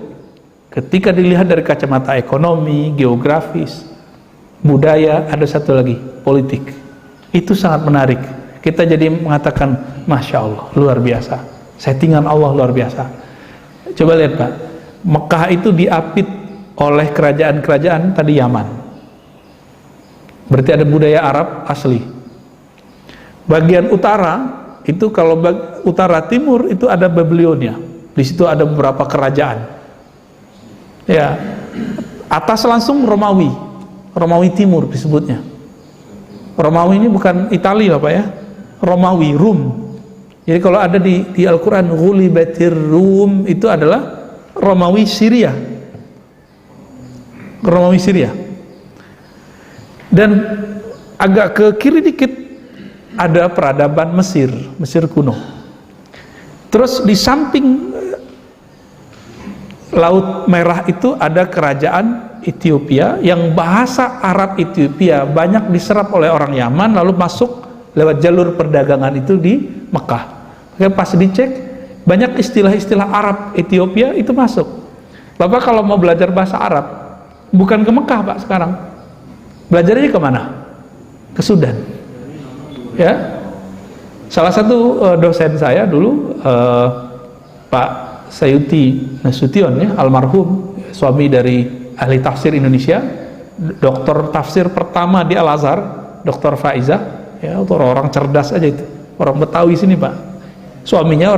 Ketika dilihat dari kacamata ekonomi, geografis, budaya, ada satu lagi, politik. Itu sangat menarik. Kita jadi mengatakan, Masya Allah, luar biasa. Settingan Allah luar biasa. Coba lihat, Pak. Mekah itu diapit oleh kerajaan-kerajaan tadi Yaman. Berarti ada budaya Arab asli. Bagian utara, itu kalau utara timur, itu ada Babilonia. Di situ ada beberapa kerajaan. Ya, atas langsung Romawi. Romawi Timur disebutnya. Romawi ini bukan Italia, Pak ya. Romawi, Rum. Jadi kalau ada di Al-Quran, Ghulibatir Rum, itu adalah Romawi Syria. Romawi Syria. Dan agak ke kiri dikit ada peradaban Mesir kuno. Terus di samping Laut Merah itu ada kerajaan Ethiopia, yang bahasa Arab Ethiopia banyak diserap oleh orang Yaman, lalu masuk lewat jalur perdagangan itu di Mekah. Maka pas dicek, banyak istilah-istilah Arab Ethiopia itu masuk. Bapak kalau mau belajar bahasa Arab, bukan ke Mekah, Pak, sekarang. Belajarnya ke mana? Ke Sudan. Ya. Salah satu dosen saya dulu, Pak Sayuti Nasution, ya, almarhum, suami dari ahli tafsir Indonesia, doktor tafsir pertama di Al-Azhar, Dr. Faizah, ya, orang cerdas aja itu, orang Betawi sini, Pak. Suaminya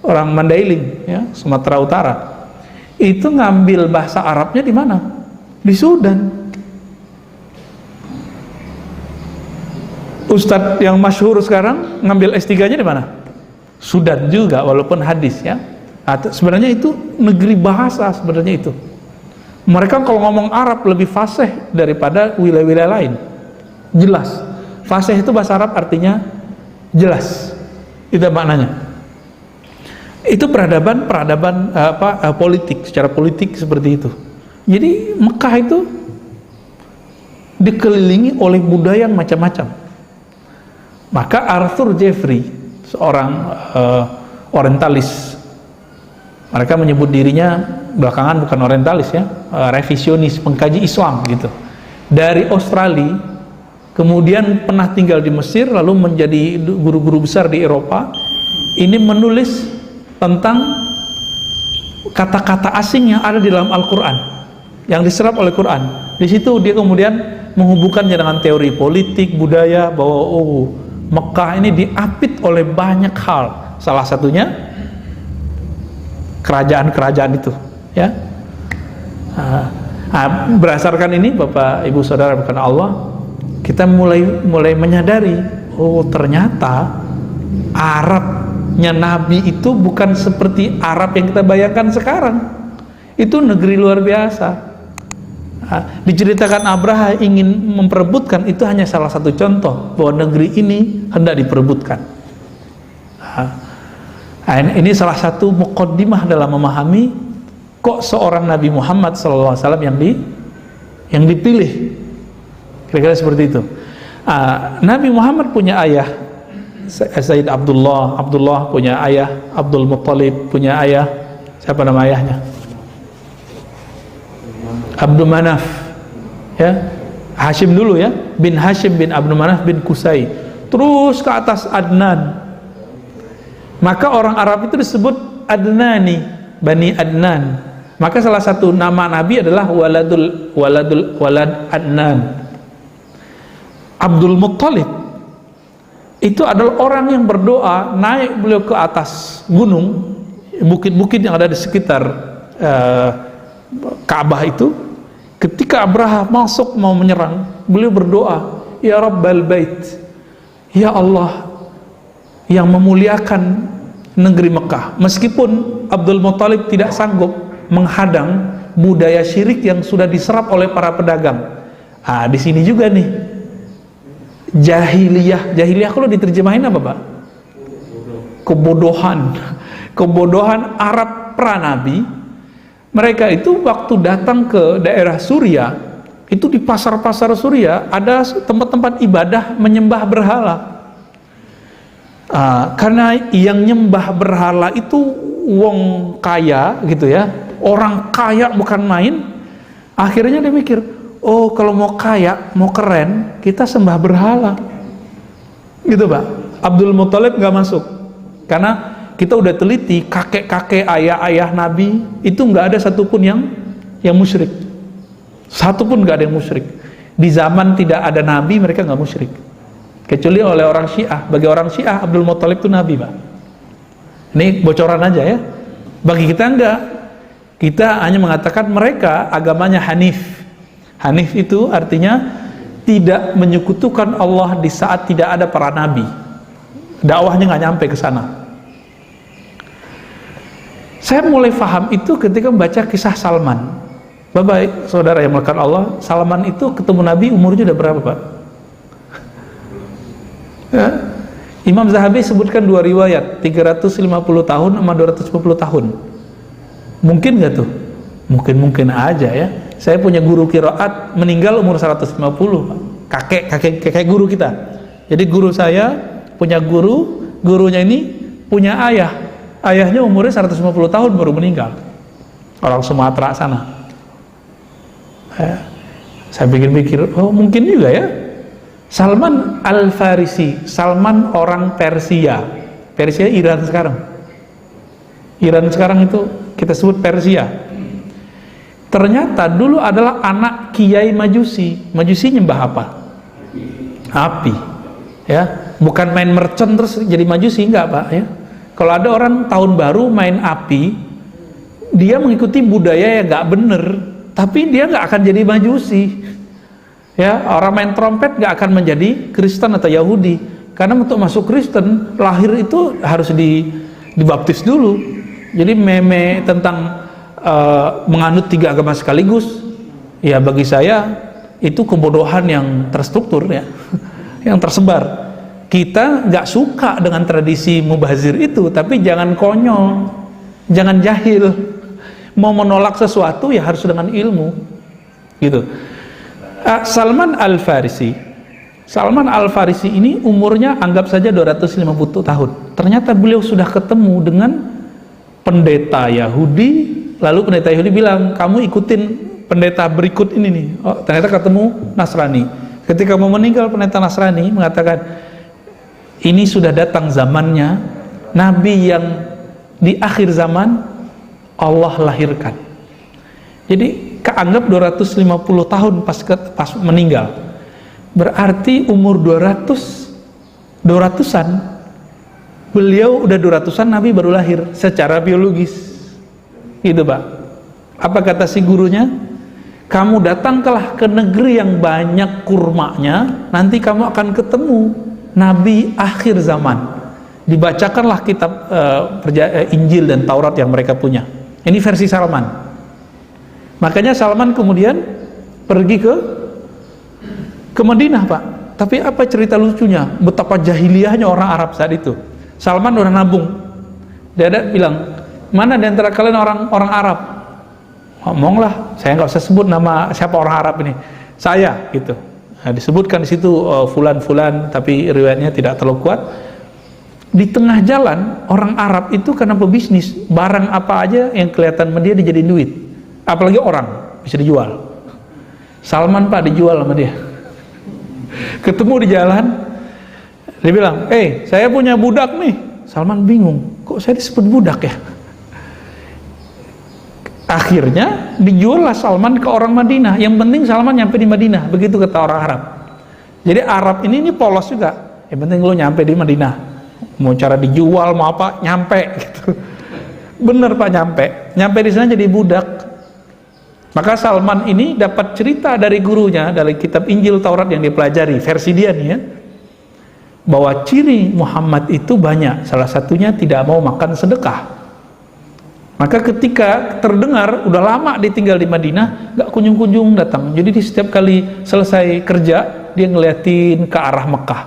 orang Mandailing, ya, Sumatera Utara. Itu ngambil bahasa Arabnya di mana? Di Sudan. Ustadz yang masyhur sekarang ngambil S3-nya di mana? Sudan juga, walaupun hadis, ya. Sebenarnya itu negeri bahasa, sebenarnya itu. Mereka kalau ngomong Arab lebih fasih daripada wilayah-wilayah lain. Jelas. Fasih itu bahasa Arab artinya jelas. Itu maknanya. Itu peradaban politik, secara politik seperti itu. Jadi Mekah itu dikelilingi oleh budaya yang macam-macam. Maka Arthur Jeffrey, seorang orientalis, mereka menyebut dirinya belakangan bukan orientalis, ya, revisionis, pengkaji Islam gitu, dari Australia, kemudian pernah tinggal di Mesir, lalu menjadi guru-guru besar di Eropa. Ini menulis tentang kata-kata asing yang ada di dalam Al-Quran, yang diserap oleh Quran. Di situ dia kemudian menghubungkannya dengan teori politik, budaya, bahwa Mekah ini diapit oleh banyak hal, salah satunya kerajaan-kerajaan itu, ya. Berdasarkan ini, Bapak Ibu Saudara bukan Allah, kita mulai menyadari, ternyata Arabnya Nabi itu bukan seperti Arab yang kita bayangkan sekarang. Itu negeri luar biasa. Diceritakan Abraha ingin memperebutkan, itu hanya salah satu contoh bahwa negeri ini hendak diperebutkan. Ini salah satu muqaddimah dalam memahami kok seorang Nabi Muhammad SAW yang dipilih, kira-kira seperti itu. Nabi Muhammad punya ayah Sayyid Abdullah punya ayah Abdul Muttalib, punya ayah, siapa nama ayahnya? Abdul Manaf, ya, Hashim dulu, ya, bin Hashim bin Abdul Manaf bin Qusay, terus ke atas Adnan. Maka orang Arab itu disebut Adnani, Bani Adnan. Maka salah satu nama Nabi adalah walad Adnan. Abdul Muttalib itu adalah orang yang berdoa, naik beliau ke atas gunung, bukit-bukit yang ada di sekitar Ka'bah itu. Ketika Abraha masuk mau menyerang, beliau berdoa, Ya Rabbal Bait, Ya Allah yang memuliakan negeri Mekah. Meskipun Abdul Muttalib tidak sanggup, menghadang budaya syirik yang sudah diserap oleh para pedagang. Di sini juga nih jahiliyah kalau diterjemahin apa Pak? Kebodohan Arab pranabi. Mereka itu waktu datang ke daerah Suria, itu di pasar-pasar Suria ada tempat-tempat ibadah menyembah berhala. Karena yang nyembah berhala itu wong kaya gitu ya, orang kaya bukan main. Akhirnya dia mikir, oh kalau mau kaya, mau keren, kita sembah berhala gitu Pak. Abdul Muthalib gak masuk karena kita udah teliti, kakek-kakek, ayah-ayah Nabi itu nggak ada satupun yang musyrik. Satupun nggak ada yang musyrik. Di zaman tidak ada Nabi mereka nggak musyrik. Kecuali oleh orang Syiah. Bagi orang Syiah Abdul Muthalib itu Nabi, Pak. Ini bocoran aja ya. Bagi kita enggak. Kita hanya mengatakan mereka agamanya Hanif. Hanif itu artinya tidak menyekutukan Allah di saat tidak ada para Nabi. Dakwahnya nggak nyampe ke sana. Saya mulai paham itu ketika membaca kisah Salman. Bapak, saudara yang melakukan Allah, Salman itu ketemu Nabi umurnya udah berapa Pak? Ya. Imam Zahabi sebutkan dua riwayat, 350 tahun sama 250 tahun. Mungkin gak tuh? Mungkin aja ya. Saya punya guru qiraat meninggal umur 150 Pak. Kakek guru kita. Jadi guru saya punya gurunya ini punya ayah. Ayahnya umurnya 150 tahun baru meninggal. Orang Sumatera sana. Saya pikir-pikir, oh mungkin juga ya. Salman Al-Farisi, Salman orang Persia. Persia Iran sekarang. Iran sekarang itu kita sebut Persia. Ternyata dulu adalah anak Kiai Majusi. Majusi nyembah apa? Api. Ya, bukan main mercon terus jadi Majusi, enggak Pak ya. Kalau ada orang tahun baru main api, dia mengikuti budaya yang nggak bener, tapi dia nggak akan jadi Majusi. Ya, orang main trompet nggak akan menjadi Kristen atau Yahudi, karena untuk masuk Kristen lahir itu harus dibaptis dulu. Jadi meme tentang menganut 3 agama sekaligus, ya bagi saya itu kebodohan yang terstruktur ya, yang tersebar. Kita nggak suka dengan tradisi mubazir itu, tapi jangan konyol, jangan jahil. Mau menolak sesuatu ya harus dengan ilmu, gitu. Salman Al-Farisi ini umurnya anggap saja 250 tahun. Ternyata beliau sudah ketemu dengan pendeta Yahudi, lalu pendeta Yahudi bilang, kamu ikutin pendeta berikut ini nih. Oh, ternyata ketemu Nasrani. Ketika mau meninggal, pendeta Nasrani mengatakan, ini sudah datang zamannya Nabi yang di akhir zaman Allah lahirkan. Jadi keanggap 250 tahun pas meninggal. Berarti umur 200-an beliau udah 200-an Nabi baru lahir secara biologis. Gitu Pak. Apa kata si gurunya? Kamu datanglah ke negeri yang banyak kurmanya, nanti kamu akan ketemu Nabi akhir zaman. Dibacakanlah kitab Injil dan Taurat yang mereka punya. Ini versi Salman. Makanya Salman kemudian pergi ke Madinah Pak. Tapi apa cerita lucunya? Betapa jahiliyahnya orang Arab saat itu. Salman udah nabung. Dia ada bilang, mana di antara kalian orang Arab? Ngomonglah. Saya nggak usah sebut nama siapa orang Arab ini. Saya gitu. Nah, disebutkan di situ fulan-fulan, tapi riwayatnya tidak terlalu kuat. Di tengah jalan orang Arab itu karena pebisnis, barang apa aja yang kelihatan sama dia dijadiin duit, apalagi orang bisa dijual. Salman Pak dijual sama dia. Ketemu di jalan, dia bilang, saya punya budak nih. Salman bingung, kok saya disebut budak ya? Akhirnya dijuallah Salman ke orang Madinah. Yang penting Salman nyampe di Madinah. Begitu kata orang Arab. Jadi Arab ini polos juga. Yang penting lo nyampe di Madinah. Mau cara dijual mau apa nyampe gitu. Bener Pak nyampe. Nyampe di sana jadi budak. Maka Salman ini dapat cerita dari gurunya dari kitab Injil Taurat yang dipelajari versi dia nih ya. Bahwa ciri Muhammad itu banyak. Salah satunya tidak mau makan sedekah. Maka ketika terdengar udah lama dia tinggal di Madinah, gak kunjung-kunjung datang. Jadi di setiap kali selesai kerja dia ngeliatin ke arah Mekah.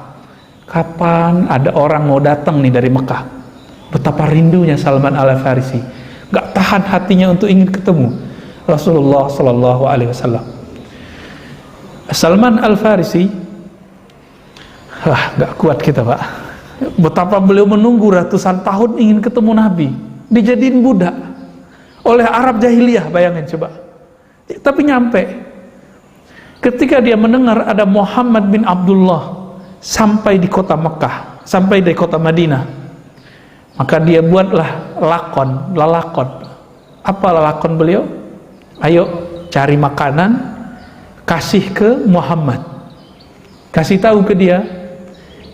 Kapan ada orang mau datang nih dari Mekah? Betapa rindunya Salman Al-Farisi. Gak tahan hatinya untuk ingin ketemu Rasulullah Sallallahu Alaihi Wasallam. Salman Al-Farisi, gak kuat kita Pak. Betapa beliau menunggu ratusan tahun ingin ketemu Nabi, dijadiin budak oleh Arab jahiliyah, bayangin coba. Tapi nyampe. Ketika dia mendengar ada Muhammad bin Abdullah sampai di kota Mekah, sampai di kota Madinah, maka dia buatlah lalakon. Apa lalakon beliau? Ayo cari makanan, kasih ke Muhammad, kasih tahu ke dia,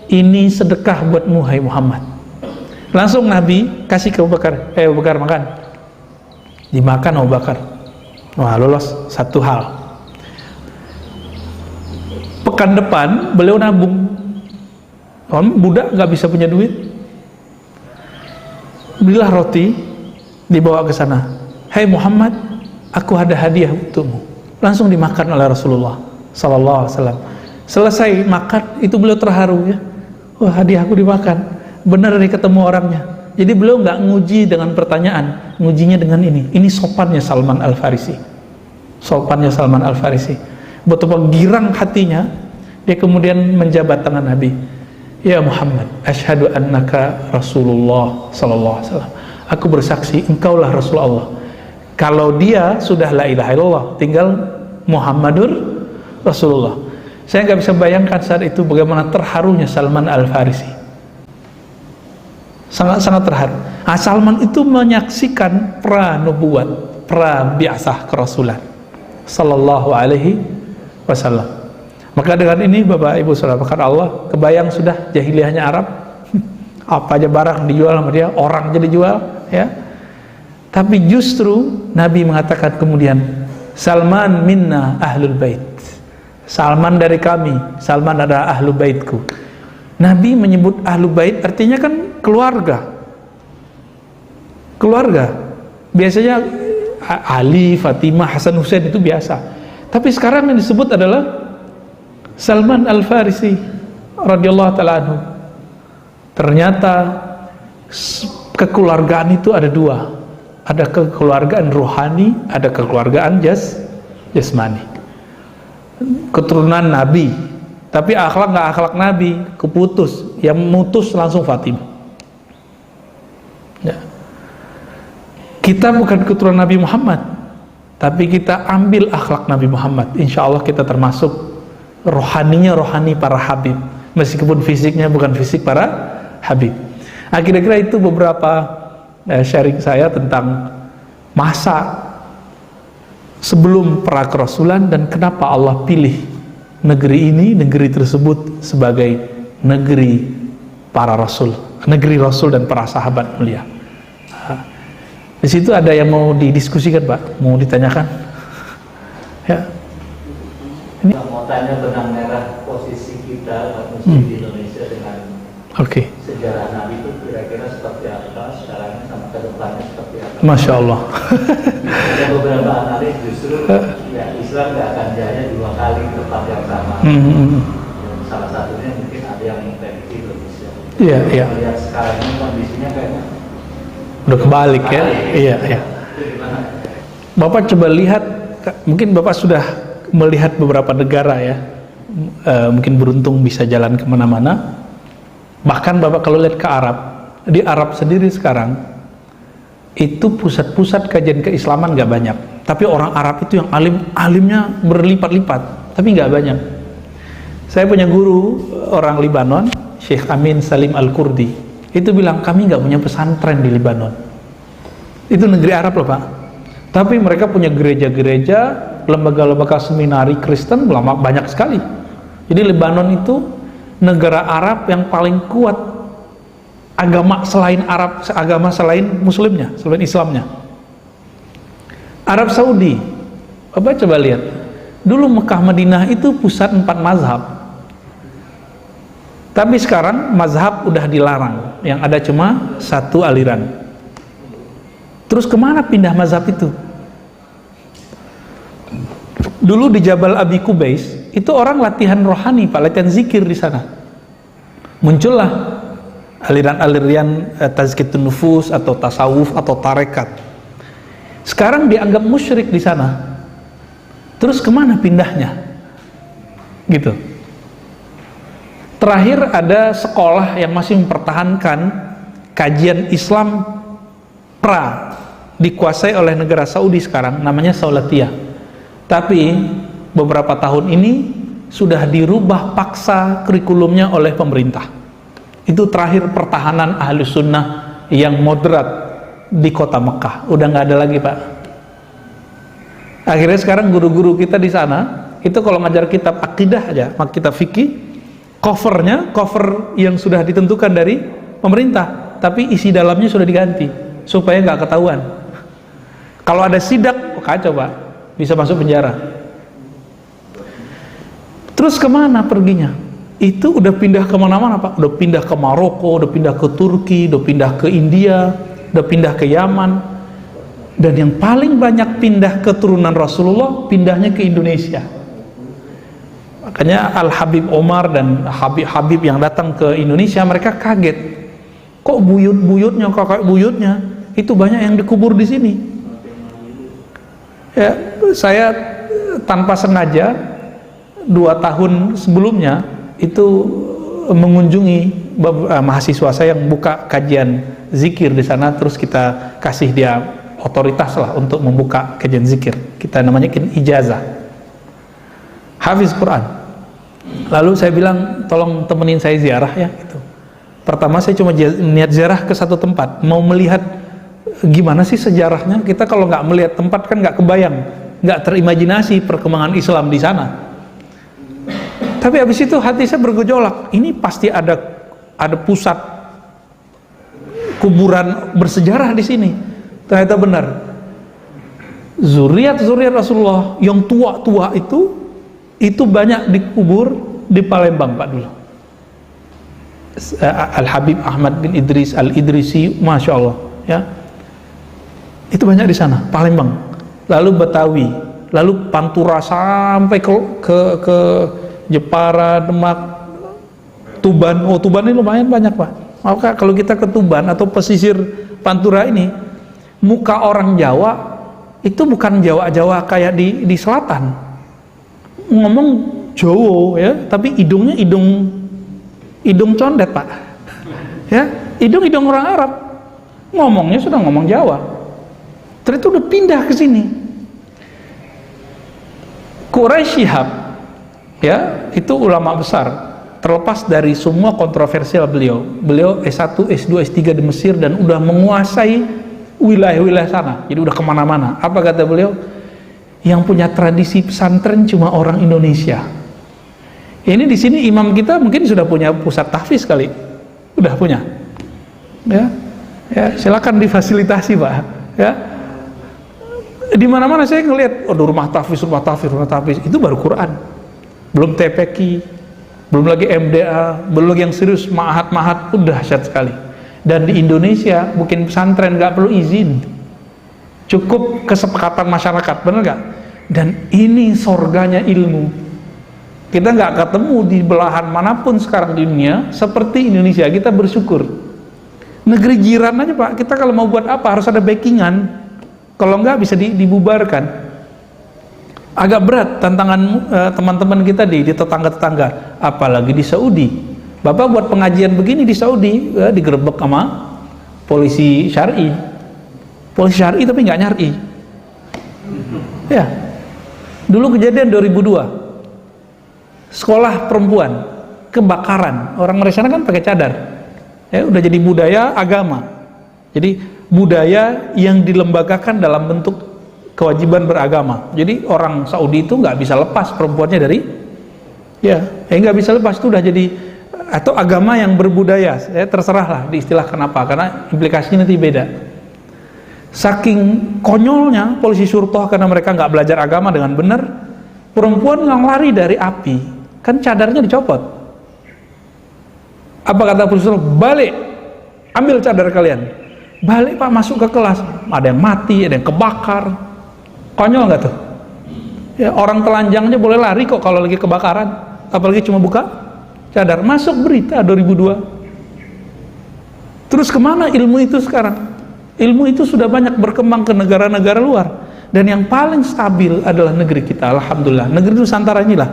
ini sedekah buatmu hai Muhammad. Langsung Nabi kasih ke Abu Bakar, Abu Bakar makan. Dimakan Abu Bakar. Wah, lolos satu hal. Pekan depan beliau nabung. Budak nggak bisa punya duit. Belilah roti, dibawa ke sana. Hai Muhammad, aku ada hadiah untukmu. Langsung dimakan oleh Rasulullah Sallallahu Alaihi Wasallam. Selesai makan, itu beliau terharu ya. Wah, hadiah aku dimakan. Benar nih ketemu orangnya. Jadi beliau nggak nguji dengan pertanyaan, ngujinya dengan ini. Ini sopannya Salman Al-Farisi. Sopannya Salman Al-Farisi. Betapa girang hatinya, dia kemudian menjabat tangan Nabi. Ya Muhammad, asyhadu annaka Rasulullah Sallallahu Alaihi Wasallam. Aku bersaksi engkaulah Rasulullah. Kalau dia sudah la ilaha illallah, tinggal Muhammadur Rasulullah. Saya nggak bisa bayangkan saat itu bagaimana terharunya Salman Al-Farisi. Sangat-sangat terharu. Salman itu menyaksikan pra-nubuwat, pra-bi'asah kerasulan Sallallahu Alaihi Wasallam. Maka dengan ini Bapak Ibu Saudara Allah, kebayang sudah jahiliyahnya Arab. Apa aja barang dijual sama dia, orang aja dijual ya. Tapi justru Nabi mengatakan kemudian, Salman minna ahlul bait. Salman dari kami, Salman adalah ahlu baitku. Nabi menyebut ahlu bait artinya kan keluarga. Keluarga. Biasanya Ali, Fatimah, Hasan, Husain itu biasa. Tapi sekarang yang disebut adalah Salman Al-Farisi radhiyallahu taala anhu. Ternyata kekeluargaan itu ada dua. Ada kekeluargaan rohani, ada kekeluargaan jasmani. Keturunan Nabi, tapi akhlak nggak akhlak Nabi, keputus. Yang mutus langsung Fatimah. Ya. Kita bukan keturunan Nabi Muhammad, tapi kita ambil akhlak Nabi Muhammad. Insya Allah kita termasuk rohaninya rohani para habib, meskipun fisiknya bukan fisik para habib. Kira-kira itu beberapa sharing saya tentang masa sebelum pra kerasulan dan kenapa Allah pilih negeri ini, negeri tersebut sebagai negeri para rasul, negeri rasul dan para sahabat mulia. Di situ ada yang mau didiskusikan Pak, mau ditanyakan? Ya. Ini mau tanya benang merah posisi kita umat muslim di Indonesia dengan sejarah Nabi itu kira-kira seperti apa sekarang sama ke depannya seperti apa? Masya Allah. Ada beberapa analis justru ya Islam nggak akan jaya dua kali tempat yang sama. Salah satunya mungkin ada yang memprediksi Indonesia. Iya, iya. Melihat sekarang ini kondisinya kayaknya udah kebalik ya. Iya, iya. Bapak coba lihat, mungkin Bapak sudah melihat beberapa negara ya, mungkin beruntung bisa jalan kemana-mana. Bahkan Bapak kalau lihat ke Arab, di Arab sendiri sekarang itu pusat-pusat kajian keislaman nggak banyak, tapi orang Arab itu yang alimnya berlipat-lipat, tapi nggak banyak. Saya punya guru orang Libanon, Syekh Amin Salim Al-Kurdi, itu bilang kami nggak punya pesantren di Libanon. Itu negeri Arab loh Pak, tapi mereka punya gereja-gereja, lembaga-lembaga seminari Kristen banyak sekali. Jadi Lebanon itu negara Arab yang paling kuat agama selain Arab, agama selain Muslimnya, selain Islamnya. Arab Saudi, Bapak coba lihat, dulu Mekah Madinah itu pusat 4 mazhab, tapi sekarang mazhab udah dilarang, yang ada cuma satu aliran. Terus kemana pindah mazhab itu? Dulu di Jabal Abi Kubais itu orang latihan rohani, Pak, latihan zikir di sana. Muncullah aliran-aliran tazkiyatun nufus atau tasawuf atau tarekat. Sekarang dianggap musyrik di sana. Terus kemana pindahnya? Gitu. Terakhir ada sekolah yang masih mempertahankan kajian Islam dikuasai oleh negara Saudi sekarang, namanya Saulatiyah. Tapi beberapa tahun ini sudah dirubah paksa kurikulumnya oleh pemerintah. Itu terakhir pertahanan ahli sunnah yang moderat di kota Mekah. Udah nggak ada lagi, Pak. Akhirnya sekarang guru-guru kita di sana itu kalau ngajar kitab akidah aja, kitab fikih, covernya cover yang sudah ditentukan dari pemerintah, tapi isi dalamnya sudah diganti supaya nggak ketahuan. Kalau ada sidak, kacau, Pak, bisa masuk penjara. Terus kemana perginya? Itu udah pindah kemana-mana, Pak. Udah pindah ke Maroko, udah pindah ke Turki, udah pindah ke India, udah pindah ke Yaman. Dan yang paling banyak pindah keturunan Rasulullah, pindahnya ke Indonesia. Makanya Al-Habib Omar dan Habib-Habib yang datang ke Indonesia, mereka kaget. Kok buyut-buyutnya, kakak buyutnya itu banyak yang dikubur di sini. Ya, saya tanpa sengaja 2 tahun sebelumnya itu mengunjungi mahasiswa saya yang buka kajian zikir di sana, terus kita kasih dia otoritas lah untuk membuka kajian zikir. Kita namanya ijazah. Hafiz Quran. Lalu saya bilang, tolong temenin saya ziarah ya. Gitu. Pertama saya cuma niat ziarah ke satu tempat, mau melihat gimana sih sejarahnya. Kita kalau nggak melihat tempat kan nggak kebayang, nggak terimajinasi perkembangan Islam di sana. Tapi habis itu hati saya bergejolak. Ini pasti ada pusat kuburan bersejarah di sini. Ternyata benar. Zuriat Rasulullah yang tua-tua itu banyak dikubur di Palembang, Pak, dulu. Al-Habib Ahmad bin Idris Al-Idrisi, Masya Allah, ya. Itu banyak di sana, Palembang. Lalu Betawi, lalu Pantura sampai ke Jepara, Demak, Tuban. Oh, Tuban ini lumayan banyak, Pak. Maka kalau kita ke Tuban atau pesisir Pantura ini, muka orang Jawa itu bukan Jawa kayak di selatan, ngomong Jawa ya, tapi hidungnya hidung condet, Pak, ya, hidung orang Arab, ngomongnya sudah ngomong Jawa. Terus itu udah pindah ke sini. Quraisy Shihab ya, itu ulama besar, terlepas dari semua kontroversial beliau S1, S2, S3 di Mesir dan udah menguasai wilayah-wilayah sana, jadi udah kemana-mana. Apa kata beliau? Yang punya tradisi pesantren cuma orang Indonesia. Ini di sini imam kita mungkin sudah punya pusat tahfiz kali, udah punya, ya silakan difasilitasi, Pak, ya. Di mana-mana saya ngelihat, rumah tahfiz itu baru Quran, belum TPQ, belum lagi MDA, belum lagi yang serius mahat, udah dahsyat sekali. Dan di Indonesia bikin pesantren nggak perlu izin, cukup kesepakatan masyarakat, benar nggak? Dan ini surganya ilmu. Kita nggak ketemu di belahan manapun sekarang di dunia seperti Indonesia. Kita bersyukur. Negeri jiran aja, Pak, kita kalau mau buat apa harus ada backingan. Kalau nggak bisa dibubarkan. Agak berat tantangan teman-teman kita di tetangga-tetangga, apalagi di Saudi. Bapak buat pengajian begini di Saudi, digerebek sama polisi syar'i. Polisi syar'i tapi nggak nyar'i. Ya. Dulu kejadian 2002. Sekolah perempuan kebakaran. Orang di sana kan pakai cadar. Ya, udah jadi budaya agama. Jadi budaya yang dilembagakan dalam bentuk kewajiban beragama. Jadi orang Saudi itu nggak bisa lepas perempuannya dari nggak bisa lepas, itu udah jadi, atau agama yang berbudaya, terserahlah diistilahkan apa, karena implikasinya nanti beda. Saking konyolnya polisi syurtoh karena mereka nggak belajar agama dengan benar, perempuan yang lari dari api, kan cadarnya dicopot. Apa kata polisi syurtoh? Balik, ambil cadar kalian. Balik Pak, masuk ke kelas, ada yang mati, ada yang kebakar. Konyol nggak tuh? Ya, orang telanjangnya boleh lari kok kalau lagi kebakaran, apalagi cuma buka cadar. Masuk berita 2002. Terus kemana ilmu itu sekarang? Ilmu itu sudah banyak berkembang ke negara-negara luar, dan yang paling stabil adalah negeri kita. Alhamdulillah, negeri Nusantara inilah,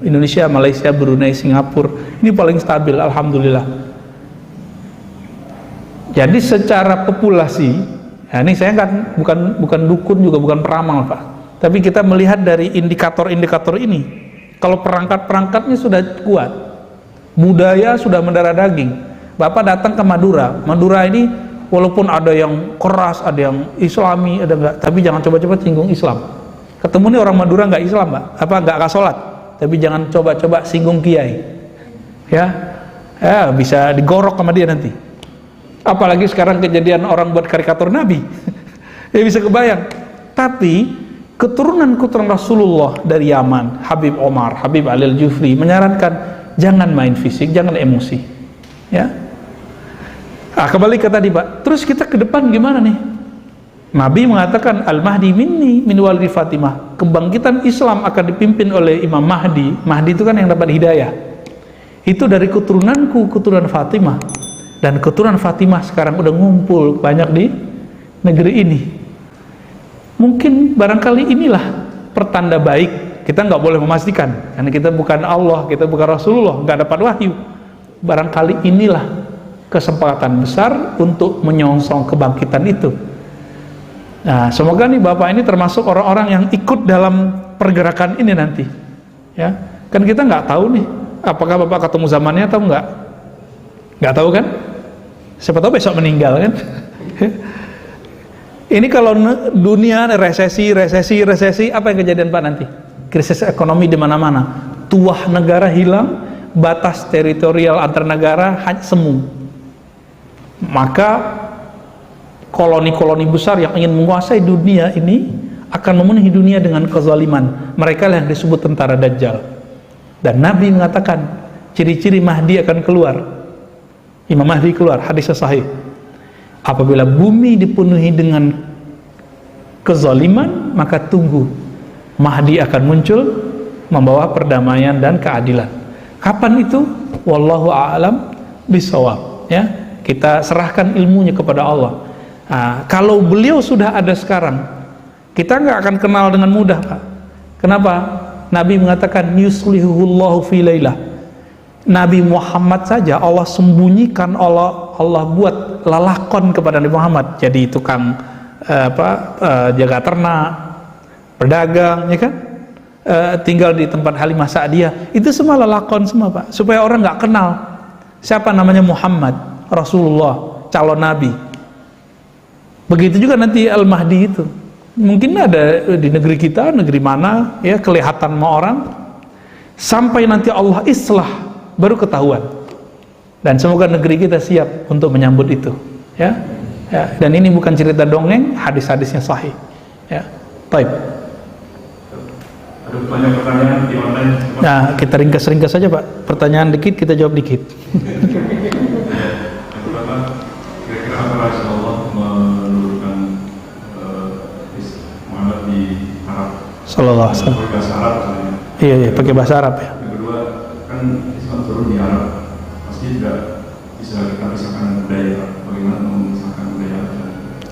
Indonesia, Malaysia, Brunei, Singapura, ini paling stabil, alhamdulillah. Jadi secara populasi, ya ini saya kan bukan dukun juga bukan peramal Pak, tapi kita melihat dari indikator-indikator ini. Kalau perangkat-perangkatnya sudah kuat, budaya sudah mendarah daging. Bapak datang ke Madura ini walaupun ada yang keras, ada yang Islami, ada enggak, tapi jangan coba-coba singgung Islam. Ketemu nih orang Madura enggak Islam Pak, enggak sholat, tapi jangan coba-coba singgung kiai. Ya, bisa digorok sama dia nanti. Apalagi sekarang kejadian orang buat karikatur Nabi. Ya bisa kebayang. Tapi keturunan Rasulullah dari Yaman, Habib Omar, Habib Ali Al-Jufri menyarankan jangan main fisik, jangan emosi. Ya. Kembali ke tadi Pak. Terus kita ke depan gimana nih? Nabi mengatakan Al-Mahdi minni min walidi Fatimah. Kebangkitan Islam akan dipimpin oleh Imam Mahdi. Mahdi itu kan yang dapat hidayah. Itu dari keturunanku, keturunan Fatimah. Dan keturunan Fatimah sekarang udah ngumpul banyak di negeri ini. Mungkin barangkali inilah pertanda baik. Kita nggak boleh memastikan karena kita bukan Allah, kita bukan Rasulullah, nggak dapat wahyu. Barangkali inilah kesempatan besar untuk menyongsong kebangkitan itu. Nah, semoga nih Bapak ini termasuk orang-orang yang ikut dalam pergerakan ini nanti. Ya, kan kita nggak tahu nih, apakah Bapak ketemu zamannya atau enggak? Nggak tahu kan? Siapa tahu besok meninggal kan? Ini kalau dunia resesi, apa yang kejadian Pak nanti? Krisis ekonomi di mana-mana, tuah negara hilang, batas teritorial antar negara semu. Maka koloni-koloni besar yang ingin menguasai dunia ini akan memenuhi dunia dengan kezaliman. Mereka yang disebut tentara Dajjal. Dan Nabi mengatakan ciri-ciri Mahdi akan keluar. Imam Mahdi keluar, hadisnya sahih. Apabila bumi dipenuhi dengan kezaliman, maka tunggu Mahdi akan muncul membawa perdamaian dan keadilan. Kapan itu? Wallahu a'lam bishawab. Ya, kita serahkan ilmunya kepada Allah. Nah, kalau beliau sudah ada sekarang, kita nggak akan kenal dengan mudah Pak. Kenapa? Nabi mengatakan yuslihullahu fi lailah. Nabi Muhammad saja Allah sembunyikan, Allah buat lalakon kepada Nabi Muhammad, jadi tukang jaga ternak, pedagang, ya kan, tinggal di tempat Halimah Sa'diyah. Itu semua lalakon semua Pak, supaya orang nggak kenal siapa namanya Muhammad Rasulullah, calon Nabi. Begitu juga nanti Al-Mahdi itu mungkin ada di negeri kita, negeri mana ya, kelihatan sama orang, sampai nanti Allah islah baru ketahuan. Dan semoga negeri kita siap untuk menyambut itu, ya. Dan ini bukan cerita dongeng, hadis-hadisnya sahih, ya. Baik. Ada banyak pertanyaan di online. Nah, kita ringkas saja Pak. Pertanyaan dikit, kita jawab dikit. Yang pertama, kira-kira apa Rasulullah menurunkan Muhammad di Arab? Sallallahu alaihi wasallam. Pakai bahasa Arab. Iya, pakai bahasa Arab ya. Yang kedua, kan Islam turun di Arab, pasti tidak bisa kita pisahkan budaya. Bagaimana memisahkan budaya?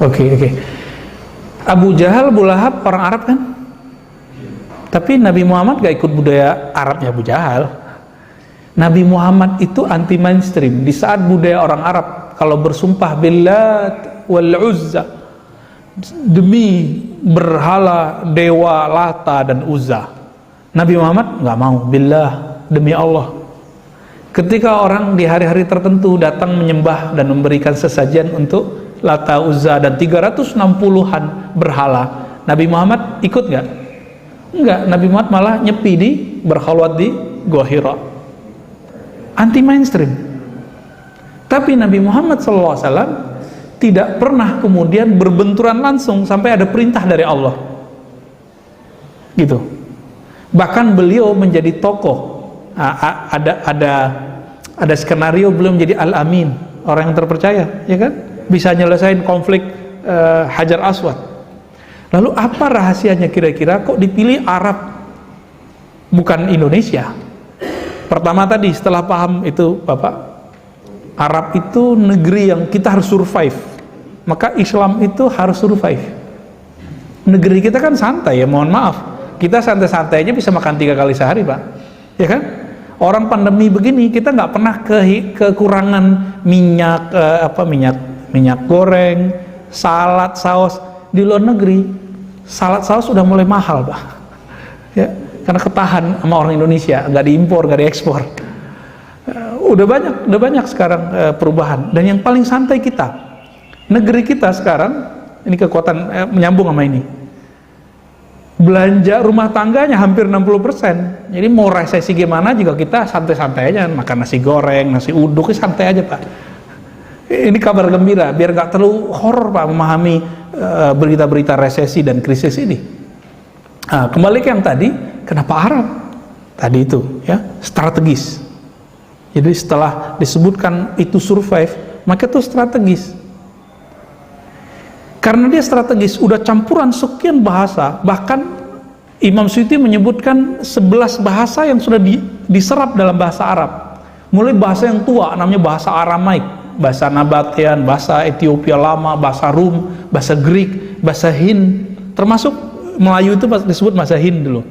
Oke. Abu Jahal, Abu Lahab orang Arab kan? Tapi Nabi Muhammad gak ikut budaya Arabnya Abu Jahal. Nabi Muhammad itu anti mainstream. Di saat budaya orang Arab kalau bersumpah billat wal uzza, demi berhala dewa Lata dan Uzza, Nabi Muhammad nggak mau, billah, demi Allah. Ketika orang di hari-hari tertentu datang menyembah dan memberikan sesajian untuk Lata, Uzza dan 360-an berhala, Nabi Muhammad ikut nggak? Enggak, Nabi Muhammad malah nyepi di berkhalwat di Gua Hira. Anti mainstream. Tapi Nabi Muhammad SAW tidak pernah kemudian berbenturan langsung sampai ada perintah dari Allah. Gitu. Bahkan beliau menjadi tokoh. Ada skenario beliau menjadi Al-Amin, orang yang terpercaya, ya kan? bisa nyelesain konflik Hajar Aswad. Lalu apa rahasianya kira-kira kok dipilih Arab bukan Indonesia? Pertama tadi setelah paham itu Bapak, Arab itu negeri yang kita harus survive, maka Islam itu harus survive. Negeri kita kan santai ya, mohon maaf, kita santai-santai aja bisa makan 3 kali sehari Pak, ya kan? Orang pandemi begini kita nggak pernah kekurangan minyak, minyak goreng, salad, saus. Di luar negeri salad saus sudah mulai mahal Pak, ya, karena ketahan sama orang Indonesia, nggak diimpor, nggak diekspor. Udah banyak sekarang perubahan. Dan yang paling santai kita, negeri kita sekarang ini kekuatan menyambung sama ini. Belanja rumah tangganya hampir 60%. Jadi mau resesi gimana juga kita santai-santai aja, makan nasi goreng, nasi uduk, santai aja Pak. Ini kabar gembira, biar nggak terlalu horor Pak memahami berita-berita resesi dan krisis ini. Nah, kembali ke yang tadi, kenapa Arab? Tadi itu ya, strategis. Jadi setelah disebutkan itu survive, maka itu strategis. Karena dia strategis, udah campuran sekian bahasa, bahkan Imam Suyuti menyebutkan 11 bahasa yang sudah diserap dalam bahasa Arab. Mulai bahasa yang tua, namanya bahasa Aramaik, bahasa Nabataean, bahasa Ethiopia lama, bahasa Rum, bahasa Greek, bahasa Hind, termasuk Melayu itu disebut bahasa Hind dulu.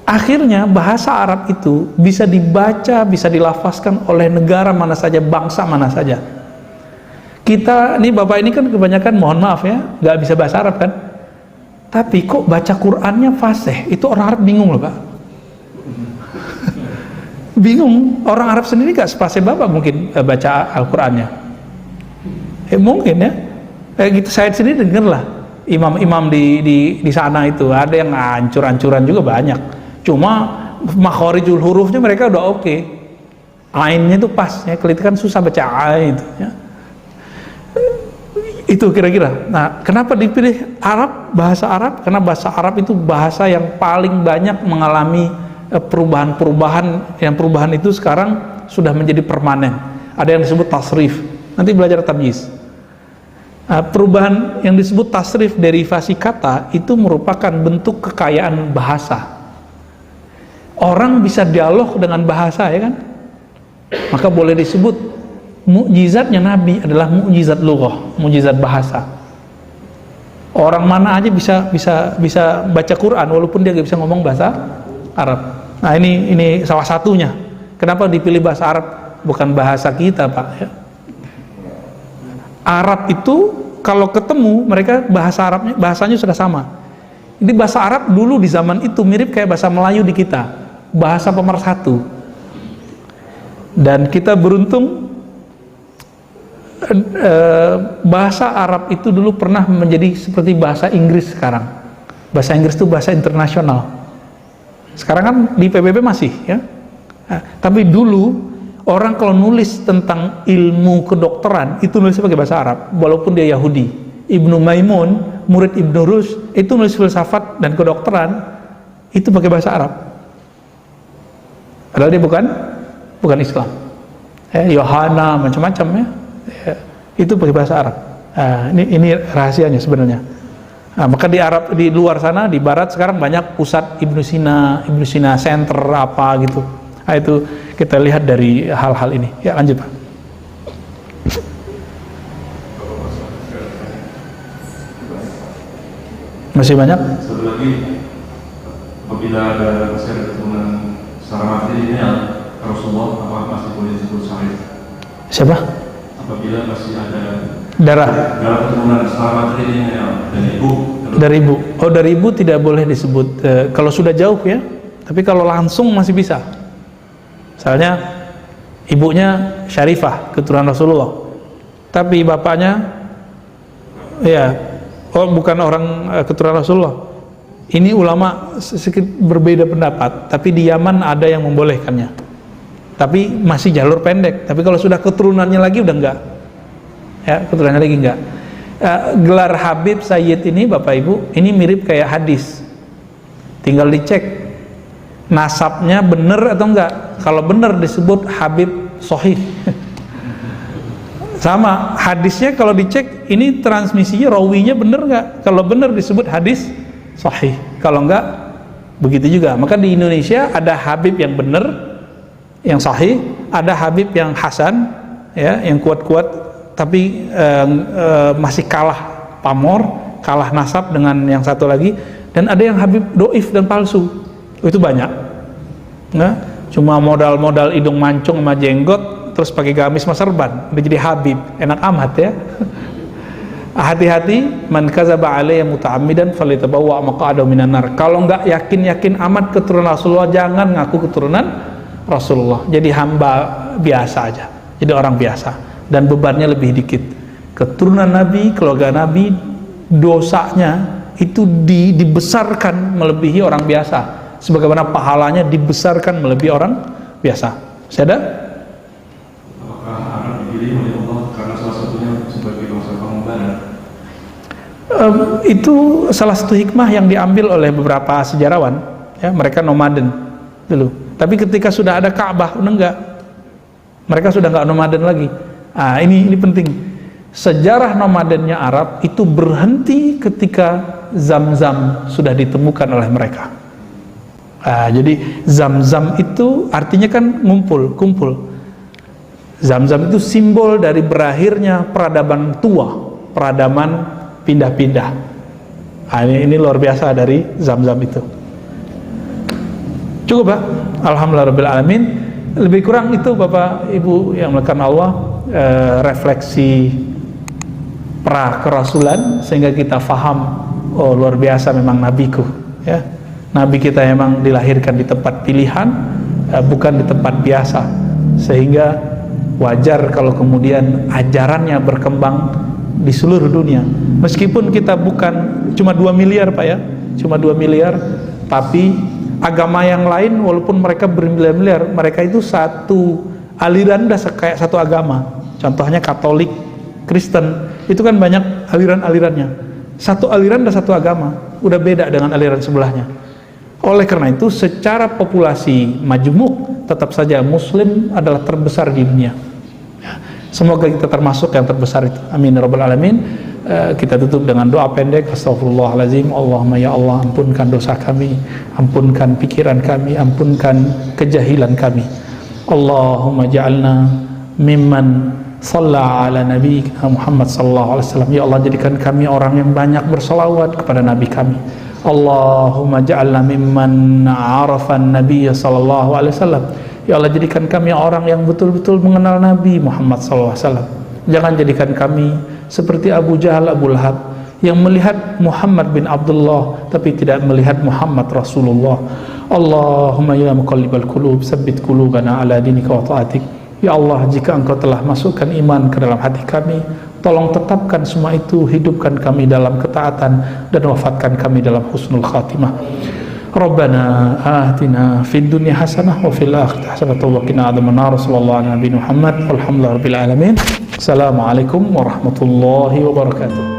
Akhirnya bahasa Arab itu bisa dibaca, bisa dilafazkan oleh negara mana saja, bangsa mana saja. Kita, ini Bapak ini kan kebanyakan, mohon maaf ya, nggak bisa bahasa Arab kan? Tapi kok baca Qur'annya fasih? Itu orang Arab bingung loh Pak. Bingung, orang Arab sendiri gak sepasih Bapak mungkin baca Al-Qur'annya. Mungkin ya. Gitu saya sendiri denger lah, imam-imam di sana itu ada yang hancur-hancuran juga banyak. Cuma makhorijul hurufnya mereka udah oke. Ainnya itu pas ya, kelihatan susah baca ain itu ya. Itu kira-kira. Nah, kenapa dipilih Arab, bahasa Arab? Karena bahasa Arab itu bahasa yang paling banyak mengalami perubahan-perubahan, yang perubahan itu sekarang sudah menjadi permanen. Ada yang disebut tasrif, nanti belajar tamyiz. Perubahan yang disebut tasrif, derivasi kata, itu merupakan bentuk kekayaan bahasa. Orang bisa dialog dengan bahasa ya kan, maka boleh disebut mukjizatnya Nabi adalah mukjizat lughah, mukjizat bahasa. Orang mana aja bisa baca Quran walaupun dia nggak bisa ngomong bahasa Arab. Nah ini salah satunya. Kenapa dipilih bahasa Arab bukan bahasa kita Pak? Ya. Arab itu kalau ketemu mereka bahasanya sudah sama. Ini bahasa Arab dulu di zaman itu mirip kayak bahasa Melayu di kita, bahasa pemersatu. Dan kita beruntung bahasa Arab itu dulu pernah menjadi seperti bahasa Inggris sekarang. Bahasa Inggris itu bahasa internasional. Sekarang kan di PBB masih ya. Nah, tapi dulu orang kalau nulis tentang ilmu kedokteran itu nulisnya pakai bahasa Arab, walaupun dia Yahudi. Ibnu Maimun, murid Ibnu Rushd, itu nulis filsafat dan kedokteran itu pakai bahasa Arab. Padahal dia bukan Islam. Yohana macam-macam ya. Itu pakai bahasa Arab. Nah, ini rahasianya sebenarnya. Nah, maka di Arab, di luar sana, di Barat sekarang banyak pusat Ibnu Sina Center apa gitu. Nah, itu kita lihat dari hal-hal ini. Ya lanjut Pak. Masih banyak? Satu lagi, apabila masih ada keturunan secara materi ini Rasulullah, apa masih boleh disebut syahid? Siapa? Apabila masih ada darah keturunan secara materi ini dari ibu. Oh, dari ibu tidak boleh disebut kalau sudah jauh ya. Tapi kalau langsung masih bisa. Misalnya ibunya Syarifah, keturunan Rasulullah. Tapi bapaknya bukan orang keturunan Rasulullah. Ini ulama sedikit berbeda pendapat, tapi di Yaman ada yang membolehkannya. Tapi masih jalur pendek. Tapi kalau sudah keturunannya lagi udah enggak. Ya, keturunannya lagi enggak. Gelar Habib Sayyid ini Bapak Ibu, ini mirip kayak hadis. Tinggal dicek nasabnya benar atau enggak. Kalau benar disebut Habib Sahih. Sama hadisnya kalau dicek ini transmisinya rawinya bener nggak? Kalau bener disebut hadis sahih, kalau nggak begitu juga. Maka di Indonesia ada Habib yang bener, yang sahih, ada Habib yang hasan, ya, yang kuat-kuat, tapi masih kalah pamor, kalah nasab dengan yang satu lagi, dan ada yang Habib doif dan palsu. Itu banyak. Nah, cuma modal hidung mancung sama jenggot, terus pakai gamis sama serban, udah jadi Habib, enak amat ya. Hati-hati, man kadzaba alayya muta'ammidan falyatabawwa maq'adahu minan nar. Kalau nggak yakin amat keturunan Rasulullah, jangan ngaku keturunan Rasulullah. Jadi hamba biasa aja, jadi orang biasa, dan bebannya lebih dikit. Keturunan Nabi, keluarga Nabi, dosanya itu dibesarkan melebihi orang biasa, sebagaimana pahalanya dibesarkan melebihi orang biasa. Saya ada? Apakah Arab dipilih oleh Allah karena salah satunya sebagai bangsa pengembara? Itu salah satu hikmah yang diambil oleh beberapa sejarawan, ya, mereka nomaden dulu. Tapi ketika sudah ada Ka'bah, udah enggak, mereka sudah enggak nomaden lagi. Ini penting. Sejarah nomadennya Arab itu berhenti ketika Zam-Zam sudah ditemukan oleh mereka. Jadi Zam-Zam itu artinya kan kumpul. Zam-Zam itu simbol dari berakhirnya peradaban tua, peradaban pindah-pindah. Ini luar biasa dari Zam-Zam itu. Cukup Pak? Alhamdulillahirabbil alamin. Lebih kurang itu Bapak Ibu yang melakukan Allah, refleksi pra kerasulan, sehingga kita faham, oh luar biasa memang nabiku, ya. Nabi kita memang dilahirkan di tempat pilihan, bukan di tempat biasa, sehingga wajar kalau kemudian ajarannya berkembang di seluruh dunia. Meskipun kita bukan cuma 2 miliar Pak ya, cuma 2 miliar, tapi agama yang lain walaupun mereka bermiliar-miliar, mereka itu satu aliran dah kayak satu agama. Contohnya Katolik, Kristen, itu kan banyak aliran-alirannya. Satu aliran dah satu agama, udah beda dengan aliran sebelahnya. Oleh karena itu secara populasi majmuk tetap saja Muslim adalah terbesar di dunia. Semoga kita termasuk yang terbesar itu. Amin ya rabbal alamin. Kita tutup dengan doa pendek. Astaghfirullahaladzim. Allahumma ya Allah, ampunkan dosa kami, ampunkan pikiran kami, ampunkan kejahilan kami. Allahumma ja'alna mimman shalla ala nabi Muhammad sallallahu alaihi wasallam. Ya Allah, jadikan kami orang yang banyak bersalawat kepada nabi kami. Allahumma ja'alna mimman arafan nabiyya sallallahu alaihi wasallam. Ya Allah, jadikan kami orang yang betul-betul mengenal Nabi Muhammad sallallahu alaihi wasallam. Jangan jadikan kami seperti Abu Jahal, Abu Lahab, yang melihat Muhammad bin Abdullah tapi tidak melihat Muhammad Rasulullah. Allahumma ya muqallibal qulub, tsabbit qulubana ala dinika wa ta'atik. Ya Allah, jika Engkau telah masukkan iman ke dalam hati kami, tolong tetapkan semua itu, hidupkan kami dalam ketaatan, dan wafatkan kami dalam husnul khatimah. Rabbana atina fid dunya hasanah wa fil akhirati hasanah wa qina adzabannar. Sallallahu alaihi Muhammad walhamdulillahirabbil alamin. Assalamualaikum warahmatullahi wabarakatuh.